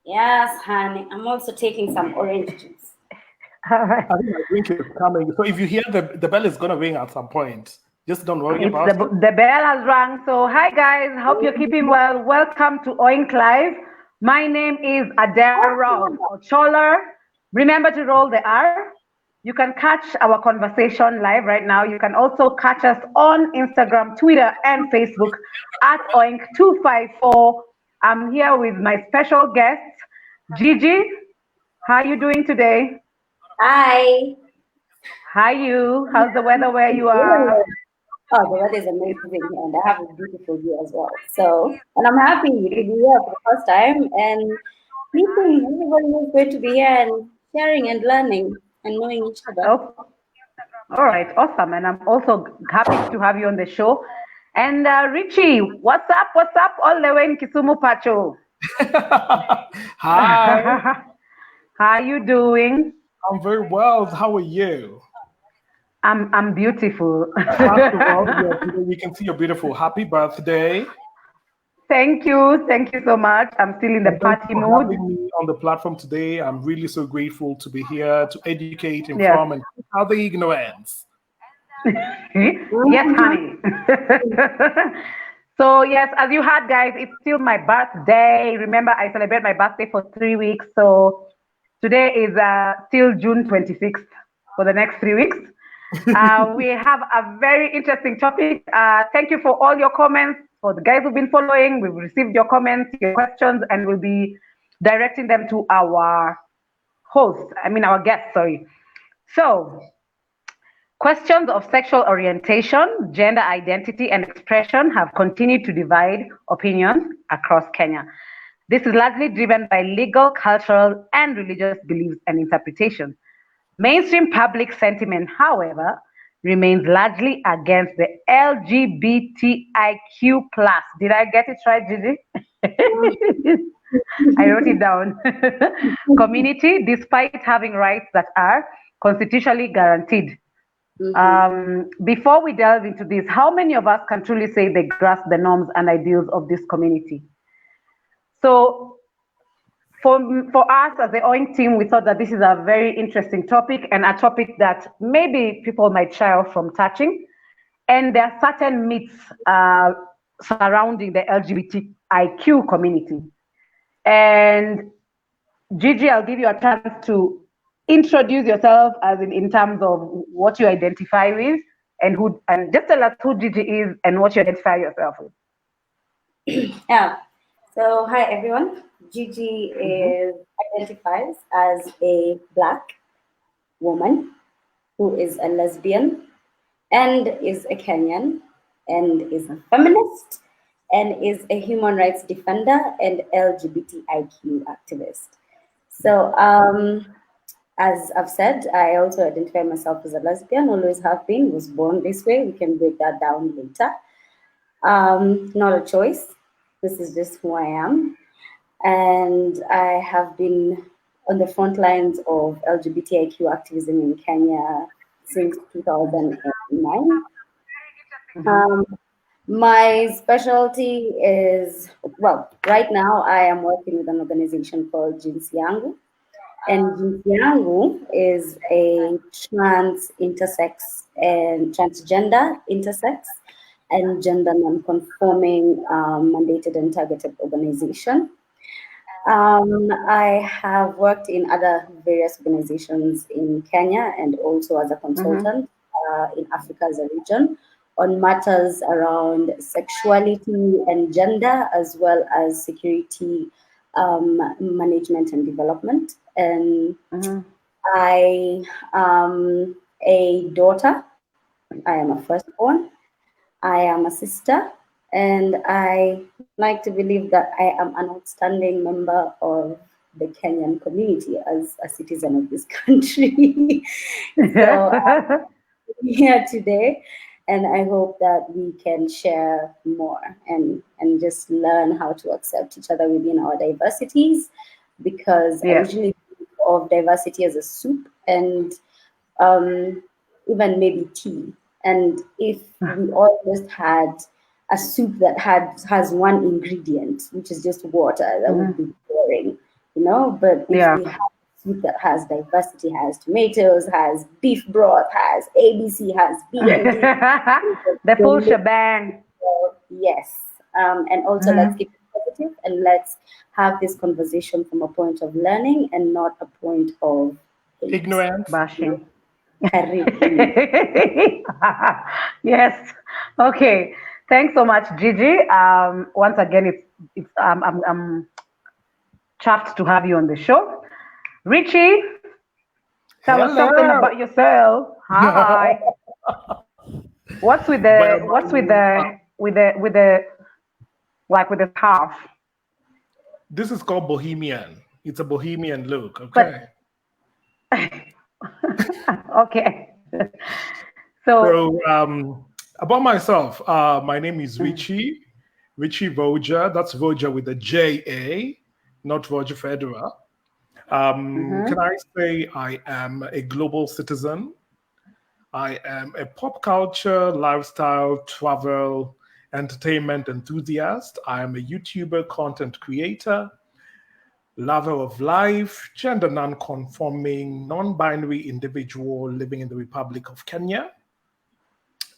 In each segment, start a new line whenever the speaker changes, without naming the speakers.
Yes, honey. I'm also taking some orange juice.
All right.
I think my drink is coming. So if you hear the bell is gonna ring at some point, just don't worry
It's
about it.
the bell has rung. So hi guys, hope you're keeping well. Welcome to Oink Live. My name is Adero Ocholler. Remember to roll the R. You can catch our conversation live right now. You can also catch us on Instagram, Twitter, and Facebook at Oink254. I'm here with my special guest, Gigi. How are you doing today?
Hi.
Hi you. How's the weather where you are?
Good. Oh, the weather is amazing here, and I have a beautiful view as well. So, and I'm happy to be here for the first time and meeting everybody who's going to be here and sharing and learning and knowing each other.
Oh, all right, awesome. And I'm also happy to have you on the show. And Richie, what's up? What's up? All the way in Kisumu, Pacho.
Hi,
How you doing?
I'm very well. How are you?
I'm beautiful.
After all, we can see you're beautiful. Happy birthday.
Thank you so much. I'm still in the
And thank you
party
for
mood.
having me on the platform today. I'm really so grateful to be here to educate, inform,
Yes.
and out the ignorance.
Yes,
Mhm.
honey. So yes, as you heard, guys, it's still my birthday. Remember, I celebrate my birthday for 3 weeks. So today is till June 26th for the next 3 weeks. We have a very interesting topic. Thank you for all your comments. For the guys who've been following, we've received your comments, your questions, and we'll be directing them to our our guest, sorry. So, questions of sexual orientation, gender identity, and expression have continued to divide opinions across Kenya. This is largely driven by legal, cultural, and religious beliefs and interpretations. Mainstream public sentiment, however, remains largely against the LGBTIQ plus. Did I get it right, Gigi? I wrote it down. Community, despite having rights that are constitutionally guaranteed.
Mhm.
Before we delve into this, how many of us can truly say they grasp the norms and ideals of this community? So, for, for us as the OING team, we thought that this is a very interesting topic and a topic that maybe people might shy off from touching. And there are certain myths surrounding the LGBTIQ community. And Gigi, I'll give you a chance to introduce yourself as in terms of what you identify with and just tell us who Gigi is and what you identify yourself with.
Yeah. So, hi everyone. Gigi
Mm-hmm.
is identifies as a black woman who is a lesbian and is a Kenyan and is a feminist and is a human rights defender and LGBTIQ activist. So, as I've said, I also identify myself as a lesbian, always have been, was born this way. We can break that down later. Not a choice. This is just who I am. And I have been on the front lines of LGBTIQ activism in Kenya since 2009.
Mm-hmm.
Um, my specialty is, well, right now I am working with an organization called Jinsi Yangu. And Jinsi Yangu is a trans intersex and transgender intersex and gender non-conforming mandated and targeted organization. I have worked in other various organizations in Kenya and also as a
Mm-hmm.
consultant in Africa as a region on matters around sexuality and gender, as well as security management and development. And
Mm-hmm.
I am a daughter, I am a firstborn, I am a sister, and I like to believe that I am an outstanding member of the Kenyan community as a citizen of this country. So I'm here today, and I hope that we can share more and just learn how to accept each other within our diversities, because I
Yes.
usually think of diversity as a soup and um, even maybe tea. And if we all just had a soup that has one ingredient, which is just water, that would
Mm-hmm.
be boring. But if
Yeah.
we have soup that has diversity, has tomatoes, has beef broth, has ABC, has B and D,
The full shebang.
yes. And also let's
Mhm.
keep it positive and let's have this conversation from a point of learning and not a point of hate.
Ignorance.
Bashing.
Karibu.
Yes. Okay. Thanks so much, Gigi. Once again, I'm chuffed to have you on the show. Richie, tell us something
Hello.
about yourself. Hi. What's with
Well,
the what's with the with the like with the scarf?
this is called Bohemian. It's a Bohemian look. Okay.
But okay. So
So, about myself, my name is Richie Roja. That's Roja with a J A, not Roger Federer. Can
mhm,
I say I am a global citizen? I am a pop culture, lifestyle, travel, entertainment enthusiast. I am a YouTuber, content creator, lover of life, gender non-conforming, non-binary individual living in the Republic of Kenya.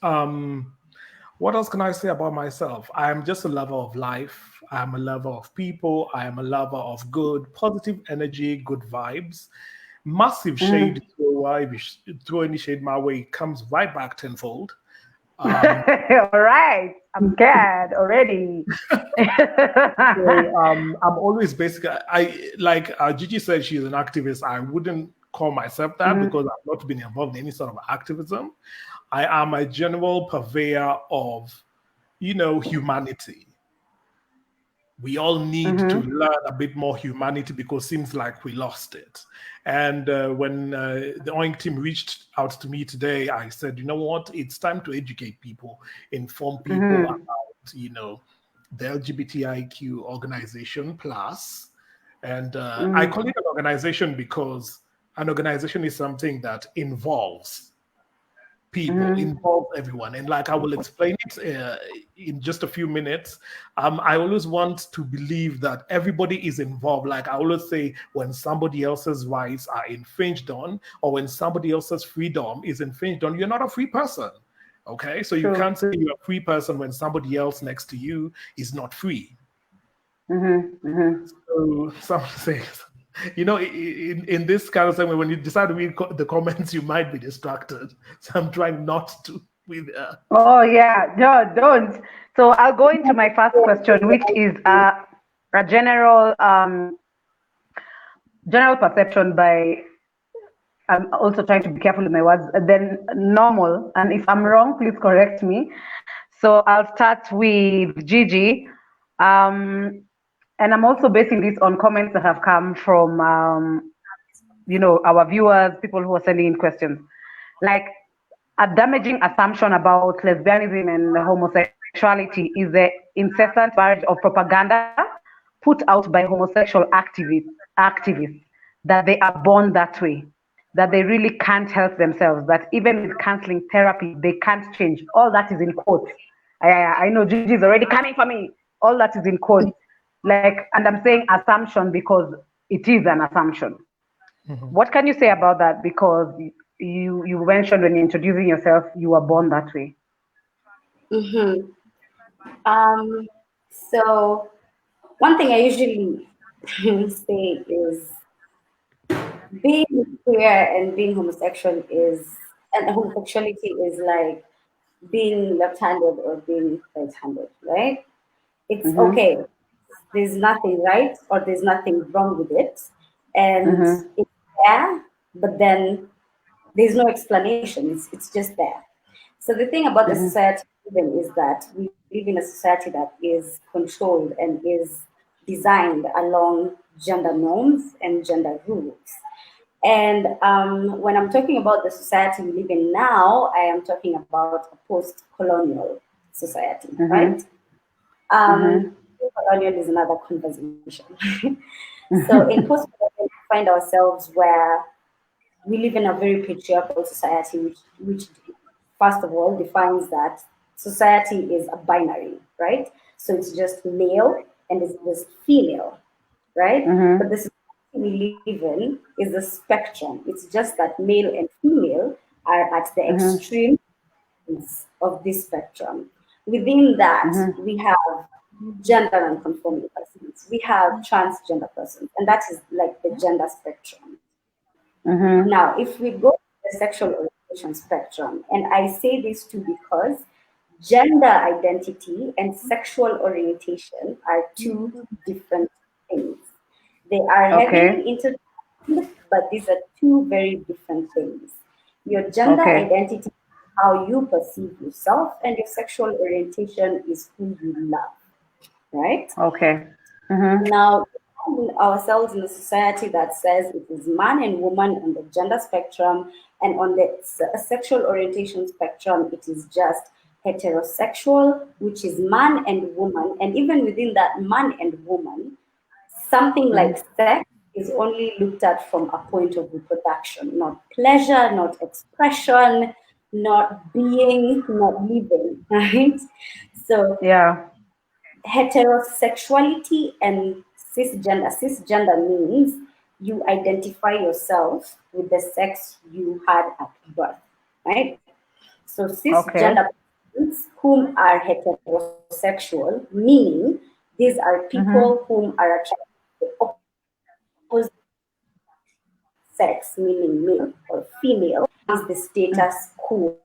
Um, what else can I say about myself? I am just a lover of life. I am a lover of people. I am a lover of good, positive energy, good vibes. Massive shade.
mhm.
So if you throw any shade my way, it comes right back tenfold.
All right. I'm scared already.
So I'm always basically, I like Gigi said she's an activist. I wouldn't call myself that
Mhm,
because I've not been involved in any sort of activism. I am a general purveyor of, humanity. We all need to
mhm,
learn a bit more humanity because seems like we lost it. And when the OINK team reached out to me today, I said, you know what? It's time to educate people, inform people
mhm,
about, the LGBTIQ organization plus. And I
mhm,
call it an organization because an organization is something that involves people,
mhm,
involve everyone. And like I will explain it in just a few minutes. I always want to believe that everybody is involved. Like I always say, when somebody else's rights are infringed on, or when somebody else's freedom is infringed on, you're not a free person. Okay, so you
true.
can't say you're a free person when somebody else next to you is not free.
Mhm, mhm.
So some say, in this kind of segment, when you decide to read the comments, you might be distracted. So I'm trying not to with
Oh yeah, no, don't. So I'll go into my first question, which is a general perception by. I'm also trying to be careful with my words. Then normal, and if I'm wrong, please correct me. So I'll start with Gigi, um, and I'm also basing this on comments that have come from our viewers, people who are sending in questions. Like a damaging assumption about lesbianism and homosexuality is the incessant barrage of propaganda put out by homosexual activists that they are born that way, that they really can't help themselves, that even with counseling therapy, they can't change. All that is in quotes. I know Gigi is already coming for me. All that is in quotes. Like, and I'm saying assumption because it is an assumption. What can you say about that? Because you mentioned when you're introducing yourself, you were born that way.
Mm-hmm. Um, so one thing I usually say is being queer and being homosexual is, and homosexuality is like being left-handed or being right-handed, right? It's
Mm-hmm.
okay. There's nothing right or there's nothing wrong with it, and
Mm-hmm.
it's there. But then there's no explanation. It's just there. So the thing about the
Mm-hmm.
society we live in is that we live in a society that is controlled and is designed along gender norms and gender rules. And when I'm talking about the society we live in now, I am talking about a post-colonial society, right?
Mm-hmm.
Um,
Mm-hmm.
colonial is another conversation. So in post-colonial, we find ourselves where we live in a very patriarchal society, which first of all defines that society is a binary, right? So it's just male and it's just female, right? But
Mm-hmm.
this is we live in is a spectrum. It's just that male and female are at the extreme ends of this spectrum. Within that, we have gender non-conforming persons, we have transgender persons, and that is like the gender spectrum. Now, if we go to the sexual orientation spectrum, and I say this too because gender identity and sexual orientation are two different things. They are
Okay.
heavily intertwined, but these are two very different things. Your gender
Okay.
identity is how you perceive yourself, and your sexual orientation is who you love, right?
Okay.
Now, we find ourselves in a society that says it is man and woman on the gender spectrum, and on the sexual orientation spectrum, it is just heterosexual, which is man and woman. And even within that man and woman, something like sex is only looked at from a point of reproduction, not pleasure, not expression, not being, not living, right? So
Yeah.
heterosexuality and cisgender. Cisgender means you identify yourself with the sex you had at birth, right? So
Okay.
cisgender persons whom are heterosexual, meaning these are people whom are attracted to the opposite sex, meaning male or female, is the status quo.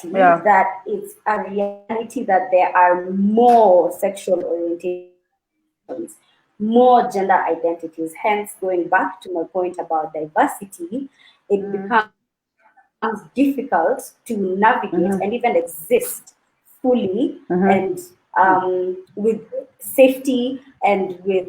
Yeah.
That it's a reality that there are more sexual orientations, more gender identities. Hence, going back to my point about diversity, it becomes difficult to navigate and even exist fully and with safety and with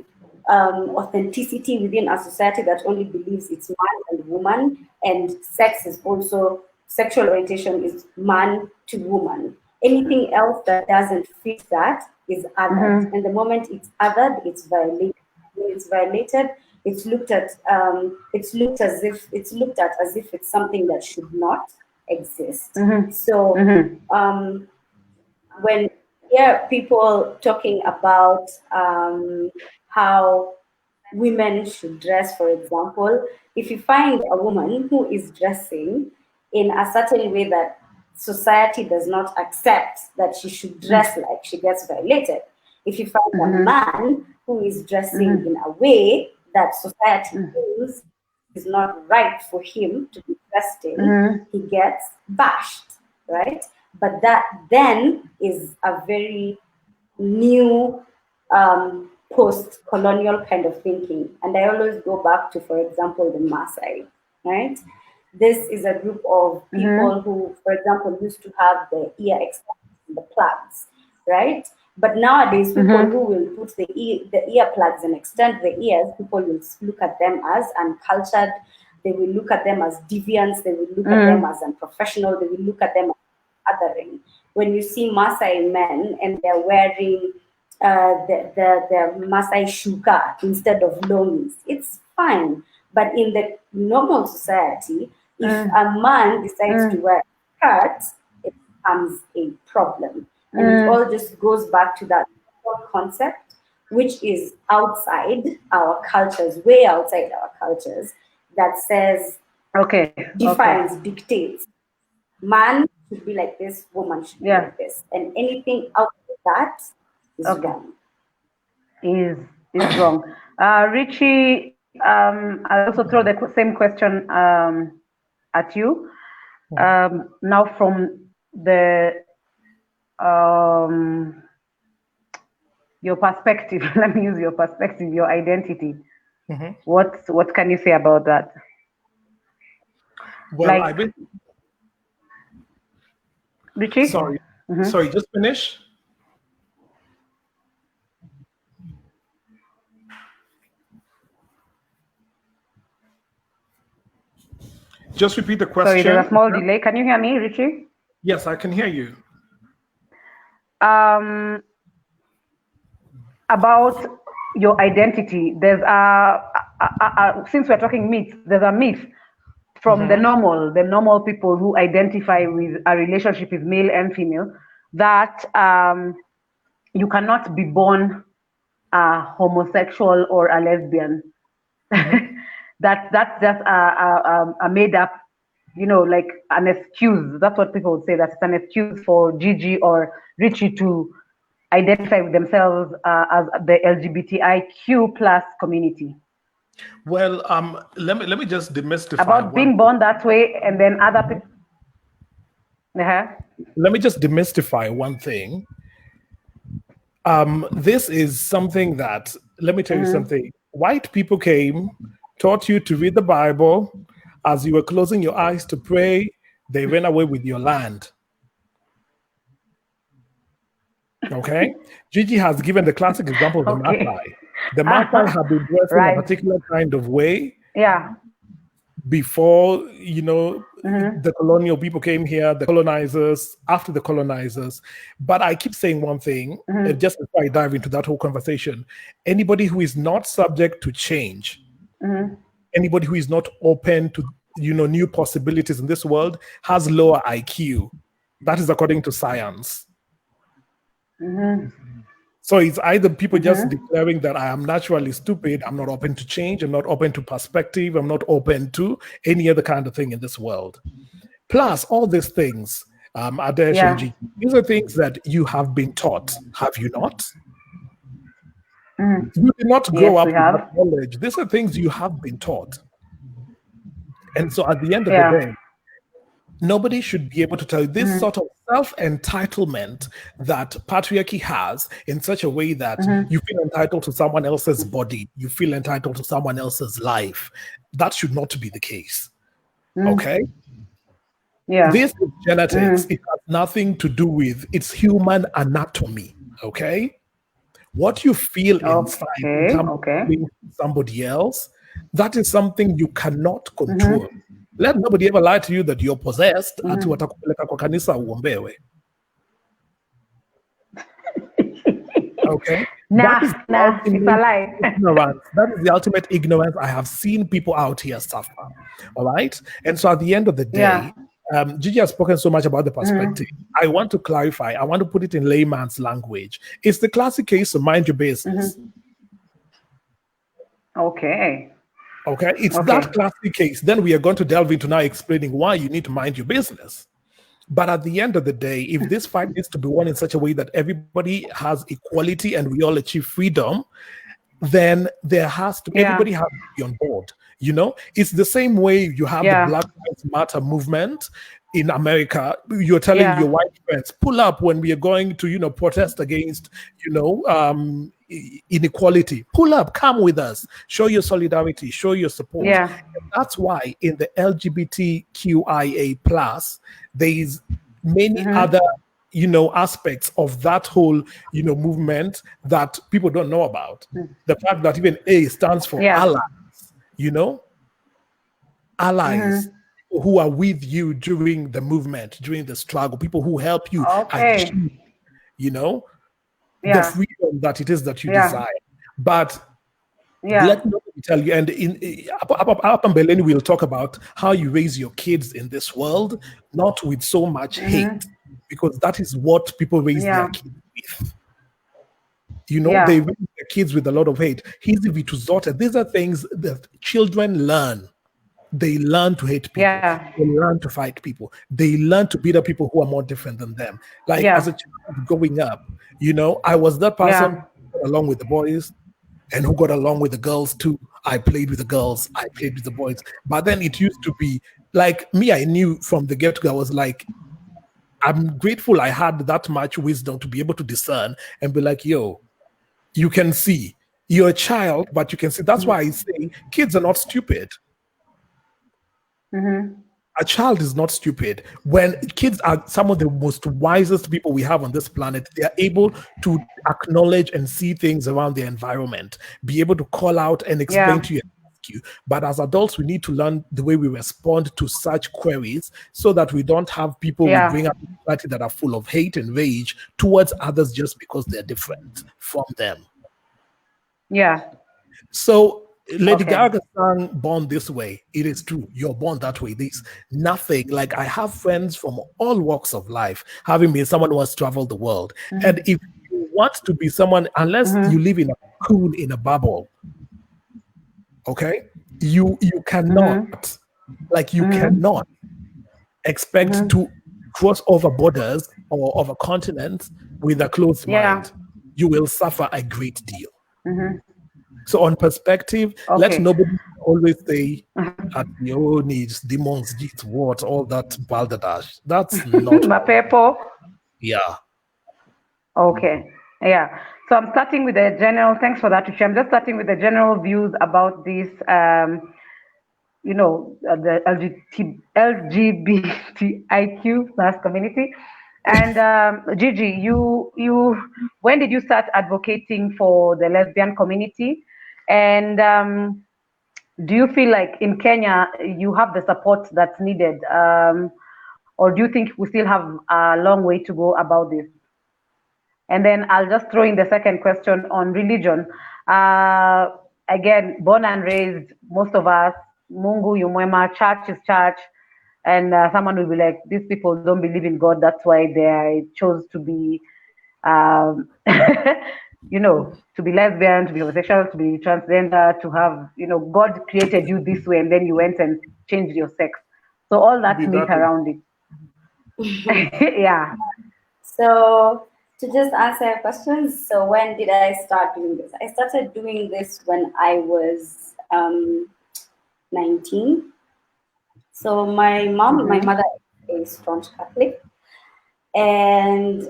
authenticity within a society that only believes it's man and woman, and sex is also sexual orientation is man to woman. Anything else that doesn't fit that is othered, and the moment it's othered, it's violated. When it's violated, it's looked at as if it's something that should not exist. So when you hear people talking about how women should dress, for example, if you find a woman who is dressing in a certain way that society does not accept that she should dress like, she gets violated. If you find a man who is dressing in a way that society feels is not right for him to be dressed in, he gets bashed, right? But that then is a very new post-colonial kind of thinking. And I always go back to, for example, the Maasai, right? This is a group of people who, for example, used to have the ear extensions, the plugs, right? But nowadays, people who will put the ear plugs and extend the ears, people will look at them as uncultured. They will look at them as deviants. They will look at them as unprofessional. They will look at them as othering. When you see Maasai men and they're wearing the Maasai shuka instead of longis, it's fine. But in the normal society, if a man decides to wear a skirt, it becomes a problem. And it all just goes back to that whole concept, which is outside our cultures, way outside our cultures, that says,
Okay. Okay.
defines, dictates, man should be like this, woman should be
Yeah.
like this. And anything outside that is
Okay.
wrong.
Is wrong. Richie, I'll also throw the same question at you. Now, from the your perspective, let me use your perspective, your identity. What can you say about that?
Well,
Like,
I've been
Richie?
sorry, just finish. Just repeat the
Sorry, there's a
question.
small delay. Can you hear me, Richie?
Yes, I can hear you.
Um, about your identity, there's since we're talking myths, there's a myth from the normal people who identify with a relationship with male and female, that you cannot be born a homosexual or a lesbian. That's just a made up, like an excuse. That's what people would say. That's an excuse for Gigi or Richie to identify with themselves as the LGBTIQ plus community.
Well, let me just demystify
About
one.
being born that way, and then other people. Uh-huh.
Let me just demystify one thing. This is something that, let me tell you something. White people came, taught you to read the Bible. As you were closing your eyes to pray, they ran away with your land. Okay? Gigi has given the classic example of the
Okay.
Maasai. The Maasai have been dressed in a
Right.
particular kind of way
Yeah.
before, the colonial people came here, the colonizers, after the colonizers. But I keep saying one thing, just before I dive into that whole conversation. Anybody who is not subject to change, anybody who is not open to, new possibilities in this world has lower IQ. That is according to science. So it's either people just declaring that I am naturally stupid, I'm not open to change, I'm not open to perspective, I'm not open to any other kind of thing in this world. Plus, all these things, Adesh and Gigi, these are things that you have been taught, have you not? You did not grow up with that knowledge. These are things you have been taught. And so at the end of the day, nobody should be able to tell you this sort of self-entitlement that patriarchy has in such a way that you feel entitled to someone else's body, you feel entitled to someone else's life. That should not be the case. Okay?
Yeah.
This is genetics. It has nothing to do with it's human anatomy. Okay? What you feel inside in terms of being somebody else, that is something you cannot control. Let nobody ever lie to you that you're possessed. Ati watakupeleka kwa kanisa uombewe. Okay?
It's a lie.
Ignorance. That is the ultimate ignorance. I have seen people out here suffer. All right? And so at the end of the day, Gigi has spoken so much about the perspective. I want to clarify. I want to put it in layman's language. It's the classic case of mind your business.
Okay.
It's that classic case. Then we are going to delve into now explaining why you need to mind your business. But at the end of the day, if this fight needs to be won in such a way that everybody has equality and we all achieve freedom, then there has to everybody has to be on board. It's the same way you have the Black Lives Matter movement in America. You're telling your white friends, pull up when we are going to, protest against, inequality. Pull up, come with us, show your solidarity, show your support. And that's why in the LGBTQIA plus, there is many other aspects of that whole movement that people don't know about. The fact that even A stands for allies, allies who are with you during the movement, during the struggle, people who help you achieve, the freedom that it is that you desire. But let nobody tell you, and up in Berlin, we'll talk about how you raise your kids in this world, not with so much hate, because that is what people raise their kids with. They raise their kids with a lot of hate. These are things that children learn. They learn to hate people. They learn to fight people. They learn to beat up people who are more different than them. Like as a child growing up, I was that person who got along with the boys and who got along with the girls too. I played with the girls. I played with the boys. But then it used to be like me. I knew from the get-go. I was like, I'm grateful I had that much wisdom to be able to discern and be like, yo, you can see. You're a child, but you can see. That's why I say kids are not stupid. A child is not stupid. When kids are some of the most wisest people we have on this planet, they are able to acknowledge and see things around their environment, be able to call out and explain to you and ask you. But as adults, we need to learn the way we respond to such queries so that we don't have people we bring up that are full of hate and rage towards others just because they're different from them. So Lady Gaga sang Born This Way. It is true. You're born that way. There's nothing. Like I have friends from all walks of life, having been someone who has traveled the world. And if you want to be someone, unless you live in a cocoon in a bubble, okay, you cannot, like you cannot expect to cross over borders or over continents with a closed
Yeah.
mind. You will suffer a great deal. So on perspective, let
Okay.
nobody always say at the old needs, demons, jeet, what, all that balderdash. That's not
Mapepo.
yeah.
Okay. Yeah. So I'm starting with the general. Thanks for that, Richie. I'm just starting with the general views about this. The LGBTIQ plus community. And Gigi, when did you start advocating for the lesbian community? And do you feel like in Kenya you have the support that's needed, or do you think we still have a long way to go about this? And then I'll just throw in the second question on religion. Uh, Again, born and raised, most of us, Mungu Yumwema, church is church. And someone will be like, these people don't believe in God, that's why they chose to be, um, to be lesbian, to be homosexual, to be transgender, to have, God created you this way, and then you went and changed your sex. So all
To
that
be
myth
that way.
around it. Yeah.
So to just answer your questions, so when did I start doing this? I started doing this when I was 19. So my mother is a staunch Catholic, and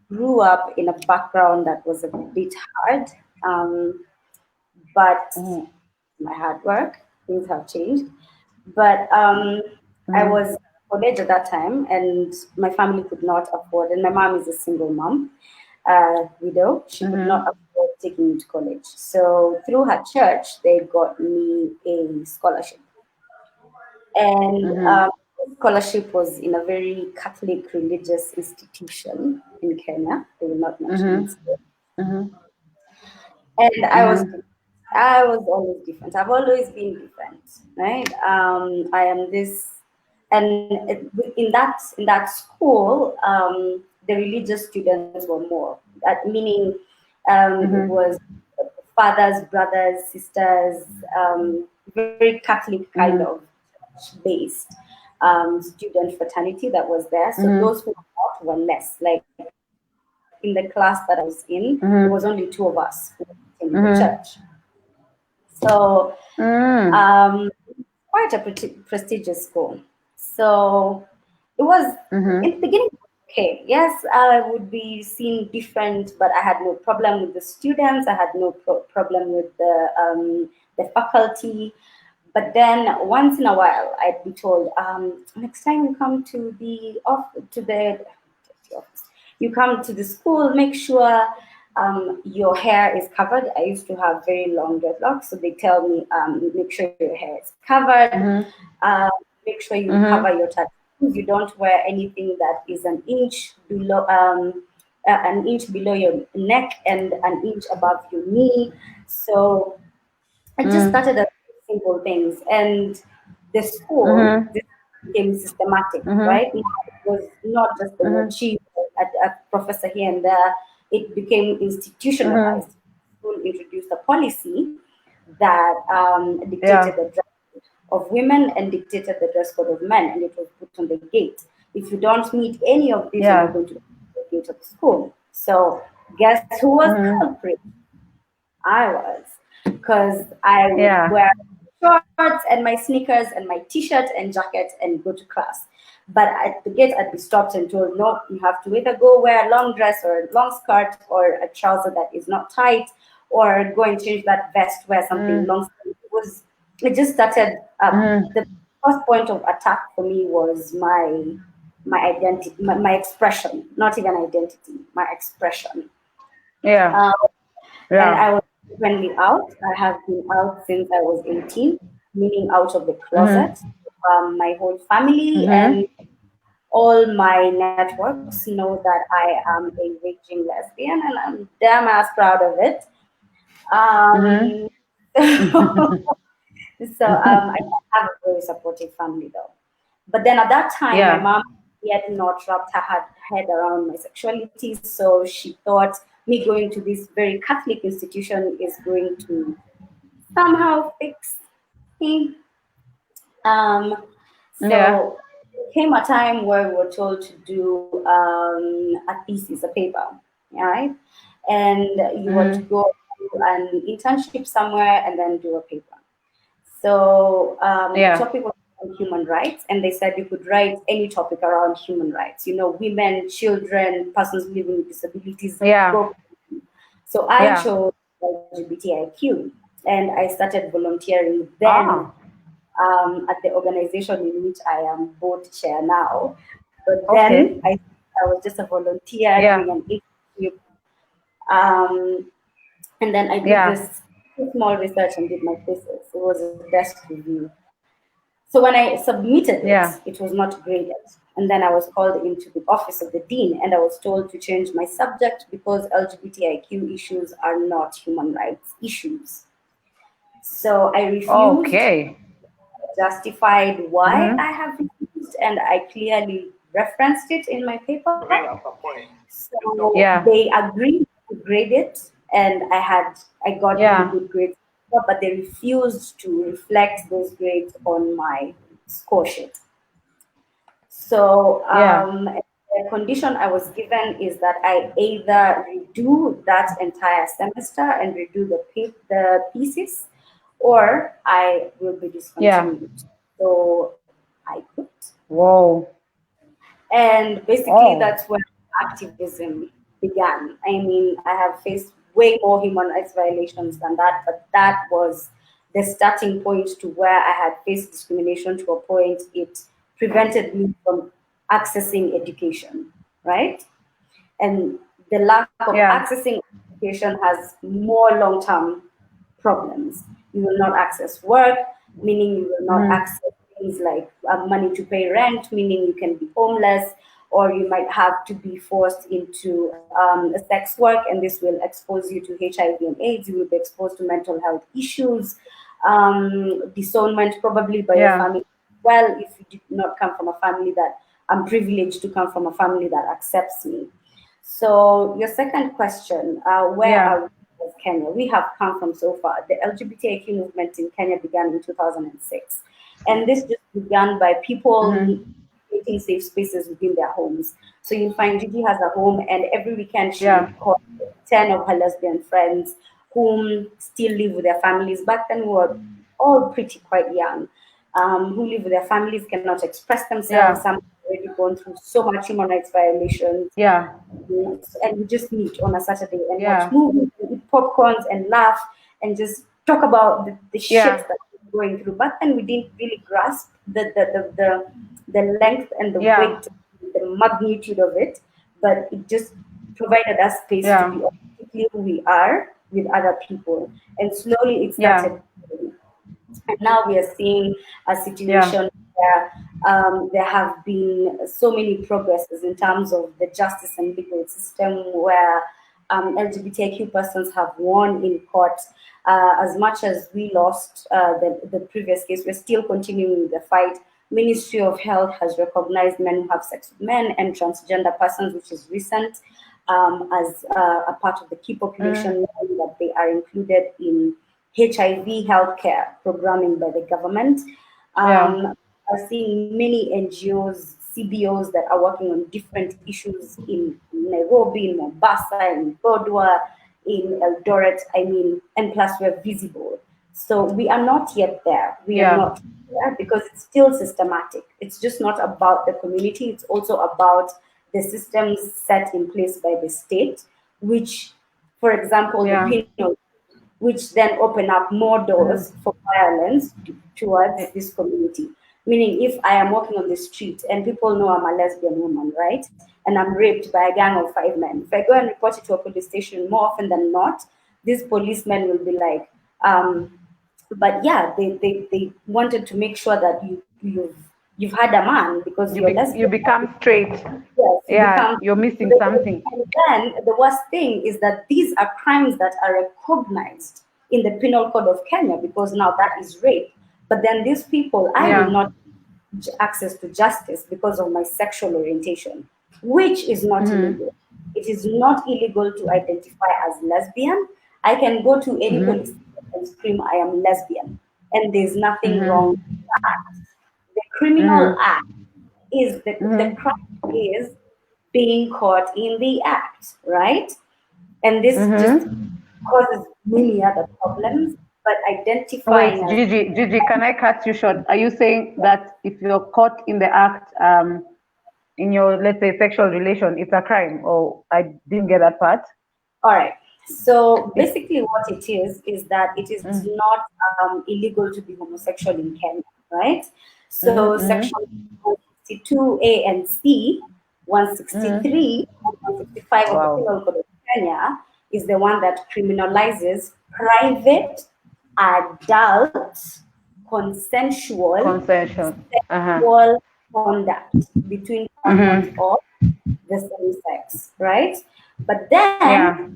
grew up in a background that was a bit hard. But my hard work, things have changed. But I was at college at that time, and my family could not afford. And my mom is a single mom, widow. She could not afford taking me to college. So through her church, they got me a scholarship, and scholarship was in a very Catholic religious institution in Kenya. They will not mention it. And I was always different. I've always been different, right? I am this, and in that school, the religious students were more. That meaning, it was fathers, brothers, sisters, very Catholic kind of based student fraternity that was there. So those who were not were less. Like in the class that I was in, there was only two of us who were in the church. So quite a prestigious school. So it was in the beginning okay. Yes, I would be seen different, but I had no problem with the students. I had no problem with the faculty. But then once in a while, I'd be told, next time you come to the office, you come to the school, make sure your hair is covered. I used to have very long dreadlocks, so they tell me, make sure your hair is covered. Make sure you cover your tattoos. You don't wear anything that is an inch below your neck and an inch above your knee. So I just started at simple things, and the school this became systematic, right? Now it was not just the word chief, a professor here and there. It became institutionalized. School introduced a policy that dictated
Yeah.
the dress code of women and dictated the dress code of men, and it was put on the gate. If you don't meet any of these, you're not
Yeah.
going to go to the gate of the school. So guess who was culprit? I was, because I would
Yeah.
wear shorts and my sneakers and my t-shirt and jacket and go to class. But at the gate, I'd be stopped and told, no, you have to either go wear a long dress or a long skirt or a trouser that is not tight, or go and change that vest, wear something long. It just started. The first point of attack for me was my identity, my expression, not even identity, my expression.
Yeah.
Um, and I
Yeah.
was openly out. I have been out since I was 18, meaning out of the closet. My whole family and all my networks know that I am a raging lesbian, and I'm damn ass proud of it. Um, so I have a very supportive family though. But then at that time, my
Yeah.
mom yet not wrapped her head around my sexuality. So she thought me going to this very Catholic institution is going to somehow fix me. Um,
Yeah.
so there came a time where we were told to do a thesis, a paper, right? And you were to
Mm.
go to an internship somewhere and then do a paper. So the
Yeah.
topic was on human rights, and they said you could write any topic around human rights. You know, women, children, persons living with disabilities.
Yeah.
Go. So I
Yeah.
chose LGBTIQ, and I started volunteering then
Ah.
at the organization in which I am board chair now. But
Okay.
then I was just a volunteer
Yeah.
doing an internship, um, and then I did
Yeah.
this small research and did my thesis. It was a desk review. So when I submitted it,
Yeah.
it was not graded. And then I was called into the office of the dean and I was told to change my subject because LGBTIQ issues are not human rights issues. So I refused,
Okay.
justified why
Mm-hmm.
I have refused, and I clearly referenced it in my paper. So
Yeah.
they agreed to grade it, and I got really
Yeah.
good grades, but they refused to reflect those grades on my score sheet. So
Yeah.
the condition I was given is that I either redo that entire semester and redo the thesis, or I will be
Yeah.
discontinued. So I quit.
Whoa.
And basically,
Oh.
that's where activism began. I mean, I have faced way more human rights violations than that, but that was the starting point to where I had faced discrimination to a point it prevented me from accessing education, right? And the lack of
Yeah.
accessing education has more long term problems. You will not access work, meaning you will not
Mm-hmm.
access things like money to pay rent, meaning you can be homeless, or you might have to be forced into sex work, and this will expose you to HIV and AIDS. You will be exposed to mental health issues, disownment probably by your
Yeah.
family. Well, if you did not come from a family that I'm privileged to come from a family that accepts me. So your second question, where
Yeah.
are we as Kenya? We have come from so far. The LGBTIQ movement in Kenya began in 2006. And this just began by people
Mm-hmm.
creating safe spaces within their homes. So you'll find Gigi has a home, and every weekend she
Yeah.
would call 10 of her lesbian friends whom still live with their families. Back then, we were all pretty quite young, who live with their families, cannot express themselves.
Yeah.
Some have already gone through so much human rights violations,
Yeah.
and we just meet on a Saturday and watch
Yeah.
movies and eat popcorns and laugh and just talk about the shit
Yeah.
that we're going through. Back then, we didn't really grasp the length and the
Yeah.
weight, the magnitude of it, but it just provided us space to
Yeah.
be authentically who we are with other people. And slowly it
Yeah.
started. And now we are seeing a
Yeah.
situation where there have been so many progresses in terms of the justice and legal system where LGBTIQ persons have won in court. As much as we lost the previous case, we're still continuing with the fight. Ministry of Health has recognized men who have sex with men and transgender persons, which is recent, as a part of the key
Mm.
population, knowing that they are included in HIV healthcare programming by the government.
Yeah.
Are seeing many NGOs, CBOs that are working on different issues in Nairobi, in Mombasa, in Godwa, in Eldoret. I mean, and plus we're visible. So we are not yet there. We are
Yeah.
not there because it's still systematic. It's just not about the community. It's also about the systems set in place by the state, which, for example, the
Yeah.
penal, which then open up more doors
Mm.
for violence towards
Eh,
this community. Meaning, if I am walking on the street and people know I'm a lesbian woman, right, and I'm raped by a gang of 5 men, if I go and report it to a police station, more often than not, these policemen will be like, but yeah, they wanted to make sure that you've had a man because you're
You
lesbian.
become straight.
Yes, you
Yeah.
become.
You're missing something.
And then the worst thing is that these are crimes that are recognized in the Penal Code of Kenya because now that is rape. But then these people, I will
Yeah.
not access to justice because of my sexual orientation, which is not illegal. It is not illegal to identify as lesbian. I can go to any police station and scream, I am lesbian, and there's nothing wrong with that. The criminal act is the crime is being caught in the act, right? And this just causes many other problems. But
Wait,
identifying as
Gigi, can I cut you short? Are you saying that if you're caught in the act, in your, let's say, sexual relation, it's a crime? Or I didn't get that part.
all right. So
It,
basically, what it is that it is not illegal to be homosexual in Kenya, right? So section 162A and C, 163, and 165 of the
wow.
Penal Code of Kenya is the one that criminalizes private, adult, consensual
Consensual.
sexual conduct between persons of the same sex, right? But then
Yeah.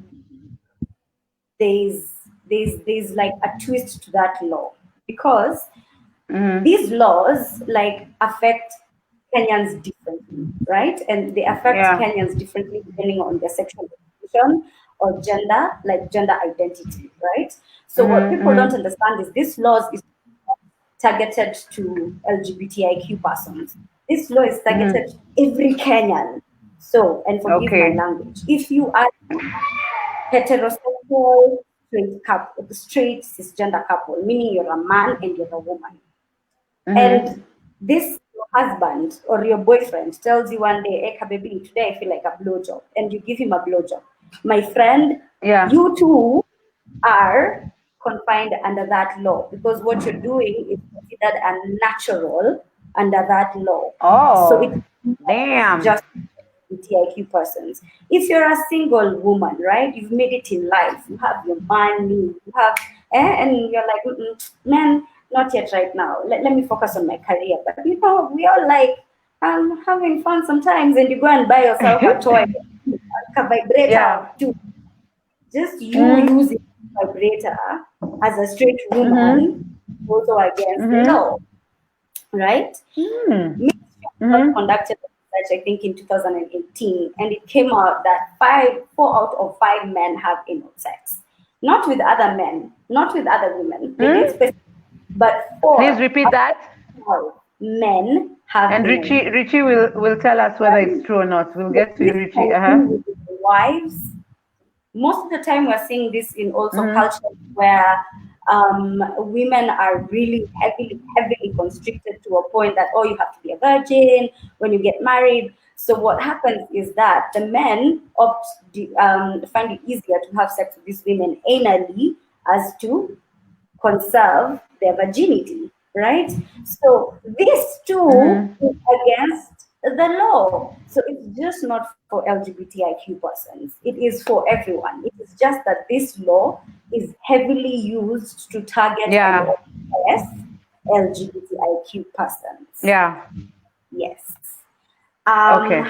there's there's like a twist to that law because these laws like affect Kenyans differently, right? And they affect
Yeah.
Kenyans differently depending on their sexual orientation or gender, like gender identity, right? So what people don't understand is this laws is targeted to LGBTIQ persons. This law is targeted to every Kenyan. So, and forgive my
Okay.
language, if you are heterosexual, straight cisgender couple, meaning you're a man and you're a woman, and this your husband or your boyfriend tells you one day, hey, baby, today I feel like a blowjob, and you give him a blowjob. My friend,
Yeah.
you too are confined under that law because what you're doing is considered unnatural under that law. So
Oh,
it's not
damn.
just LGBTIQ persons. If you're a single woman, right, you've made it in life, you have your money, you have, and you're like, man, not yet right now. Let me focus on my career. But you know, we all like having fun sometimes, and you go and buy yourself a toy, a vibrator
Yeah.
too. Just you using vibrator as a straight woman also against the law, right? Ministry of Health conducted research, I think, in 2018, and it came out that 4 out of 5 men have anal sex, not with other men, not with other women. They didn't specify, but
Please
four
repeat
out of
that.
5 men have
And
anal.
Richie will tell us whether it's true or not. We'll get to you,
This
Richie.
can be with the wives. Most of the time we're seeing this in also cultures where women are really heavily constricted to a point that, oh, you have to be a virgin when you get married. So what happens is that the men find it easier to have sex with these women anally as to conserve their virginity, right? So this too is against the law. So it's just not for LGBTIQ persons. It is for everyone. It is just that this law is heavily used to target and
Yeah.
oppress LGBTIQ persons.
Yeah.
Yes.
Okay.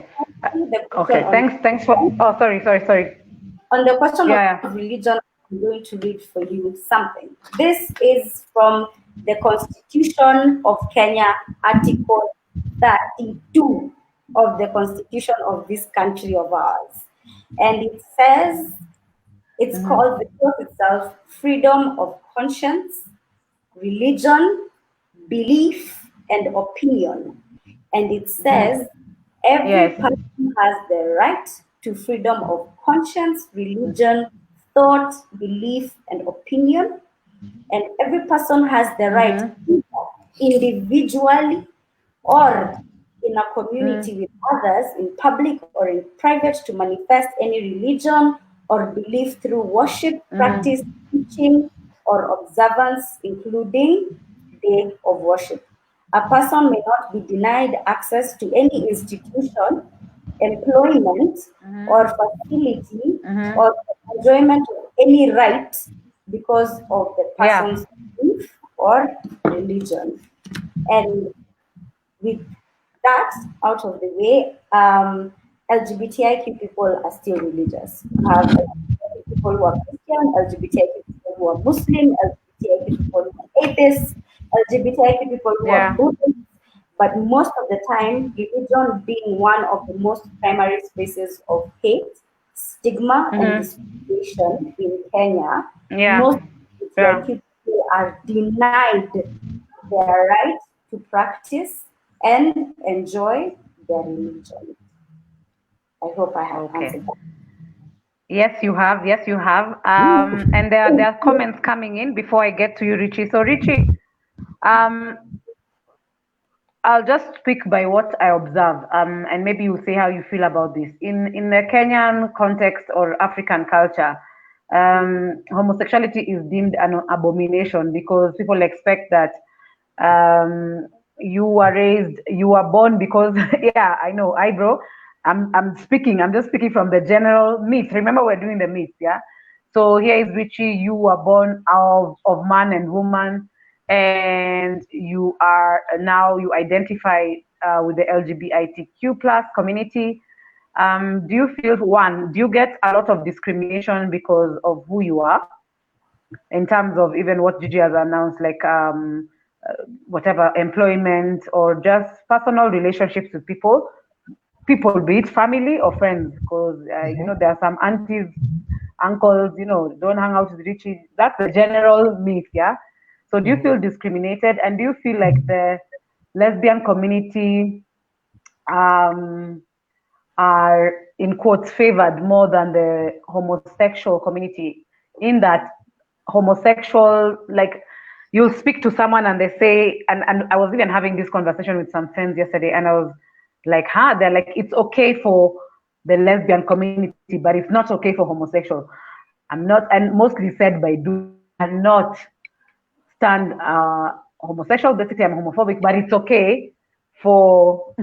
The question
Okay. Thanks for. Oh, sorry.
on the question of
Yeah.
religion, I'm going to read for you something. This is from the Constitution of Kenya, Article 32 of the Constitution of this country of ours. And it says, it's called the clause itself, freedom of conscience, religion, belief, and opinion. And it says every
Yes.
person has the right to freedom of conscience, religion, thought, belief, and opinion. And every person has the right, individually or in a community with others, in public or in private, to manifest any religion or belief through worship, practice, teaching, or observance, including day of worship. A person may not be denied access to any institution, employment, or facility, or enjoyment of any right because of the
Yeah.
person's belief or religion. And with that out of the way, LGBTIQ people are still religious. You have LGBTIQ people who are Christian, LGBTIQ people who are Muslim, LGBTIQ people who are atheists, LGBTIQ people who are
Yeah.
Buddhist, But most of the time, religion being one of the most primary spaces of hate, stigma, and discrimination in Kenya,
Yeah.
most
Yeah.
LGBTIQ people are denied their right to practice and enjoy their religion. I hope I have
Okay.
answered that.
Yes, you have. Yes, you have. And there are comments coming in before I get to you, Richie. So, Richie, um, I'll just speak by what I observe, and maybe you say how you feel about this. In the Kenyan context or African culture, homosexuality is deemed an abomination because people expect that you were raised, you were born because yeah, I know, I bro. I'm just speaking from the general myth. Remember, we're doing the myth, yeah. So here is Richie. You were born of man and woman, and you are now you identify with the LGBTIQ plus community. Do you feel one? Do you get a lot of discrimination because of who you are, in terms of even what Gigi has announced, like whatever employment or just personal relationships with people, be it family or friends? Because there are some aunties, uncles, don't hang out with Richie. That's the general myth, yeah. So do you feel discriminated, and do you feel like the lesbian community um, are in quotes favored more than the homosexual community, in that homosexual, like, you'll speak to someone and they say, and I was even having this conversation with some friends yesterday, and I was like, they're like, it's okay for the lesbian community, but it's not okay for homosexual. I'm not, and mostly said by do cannot stand homosexual. Basically, I'm homophobic, but it's okay for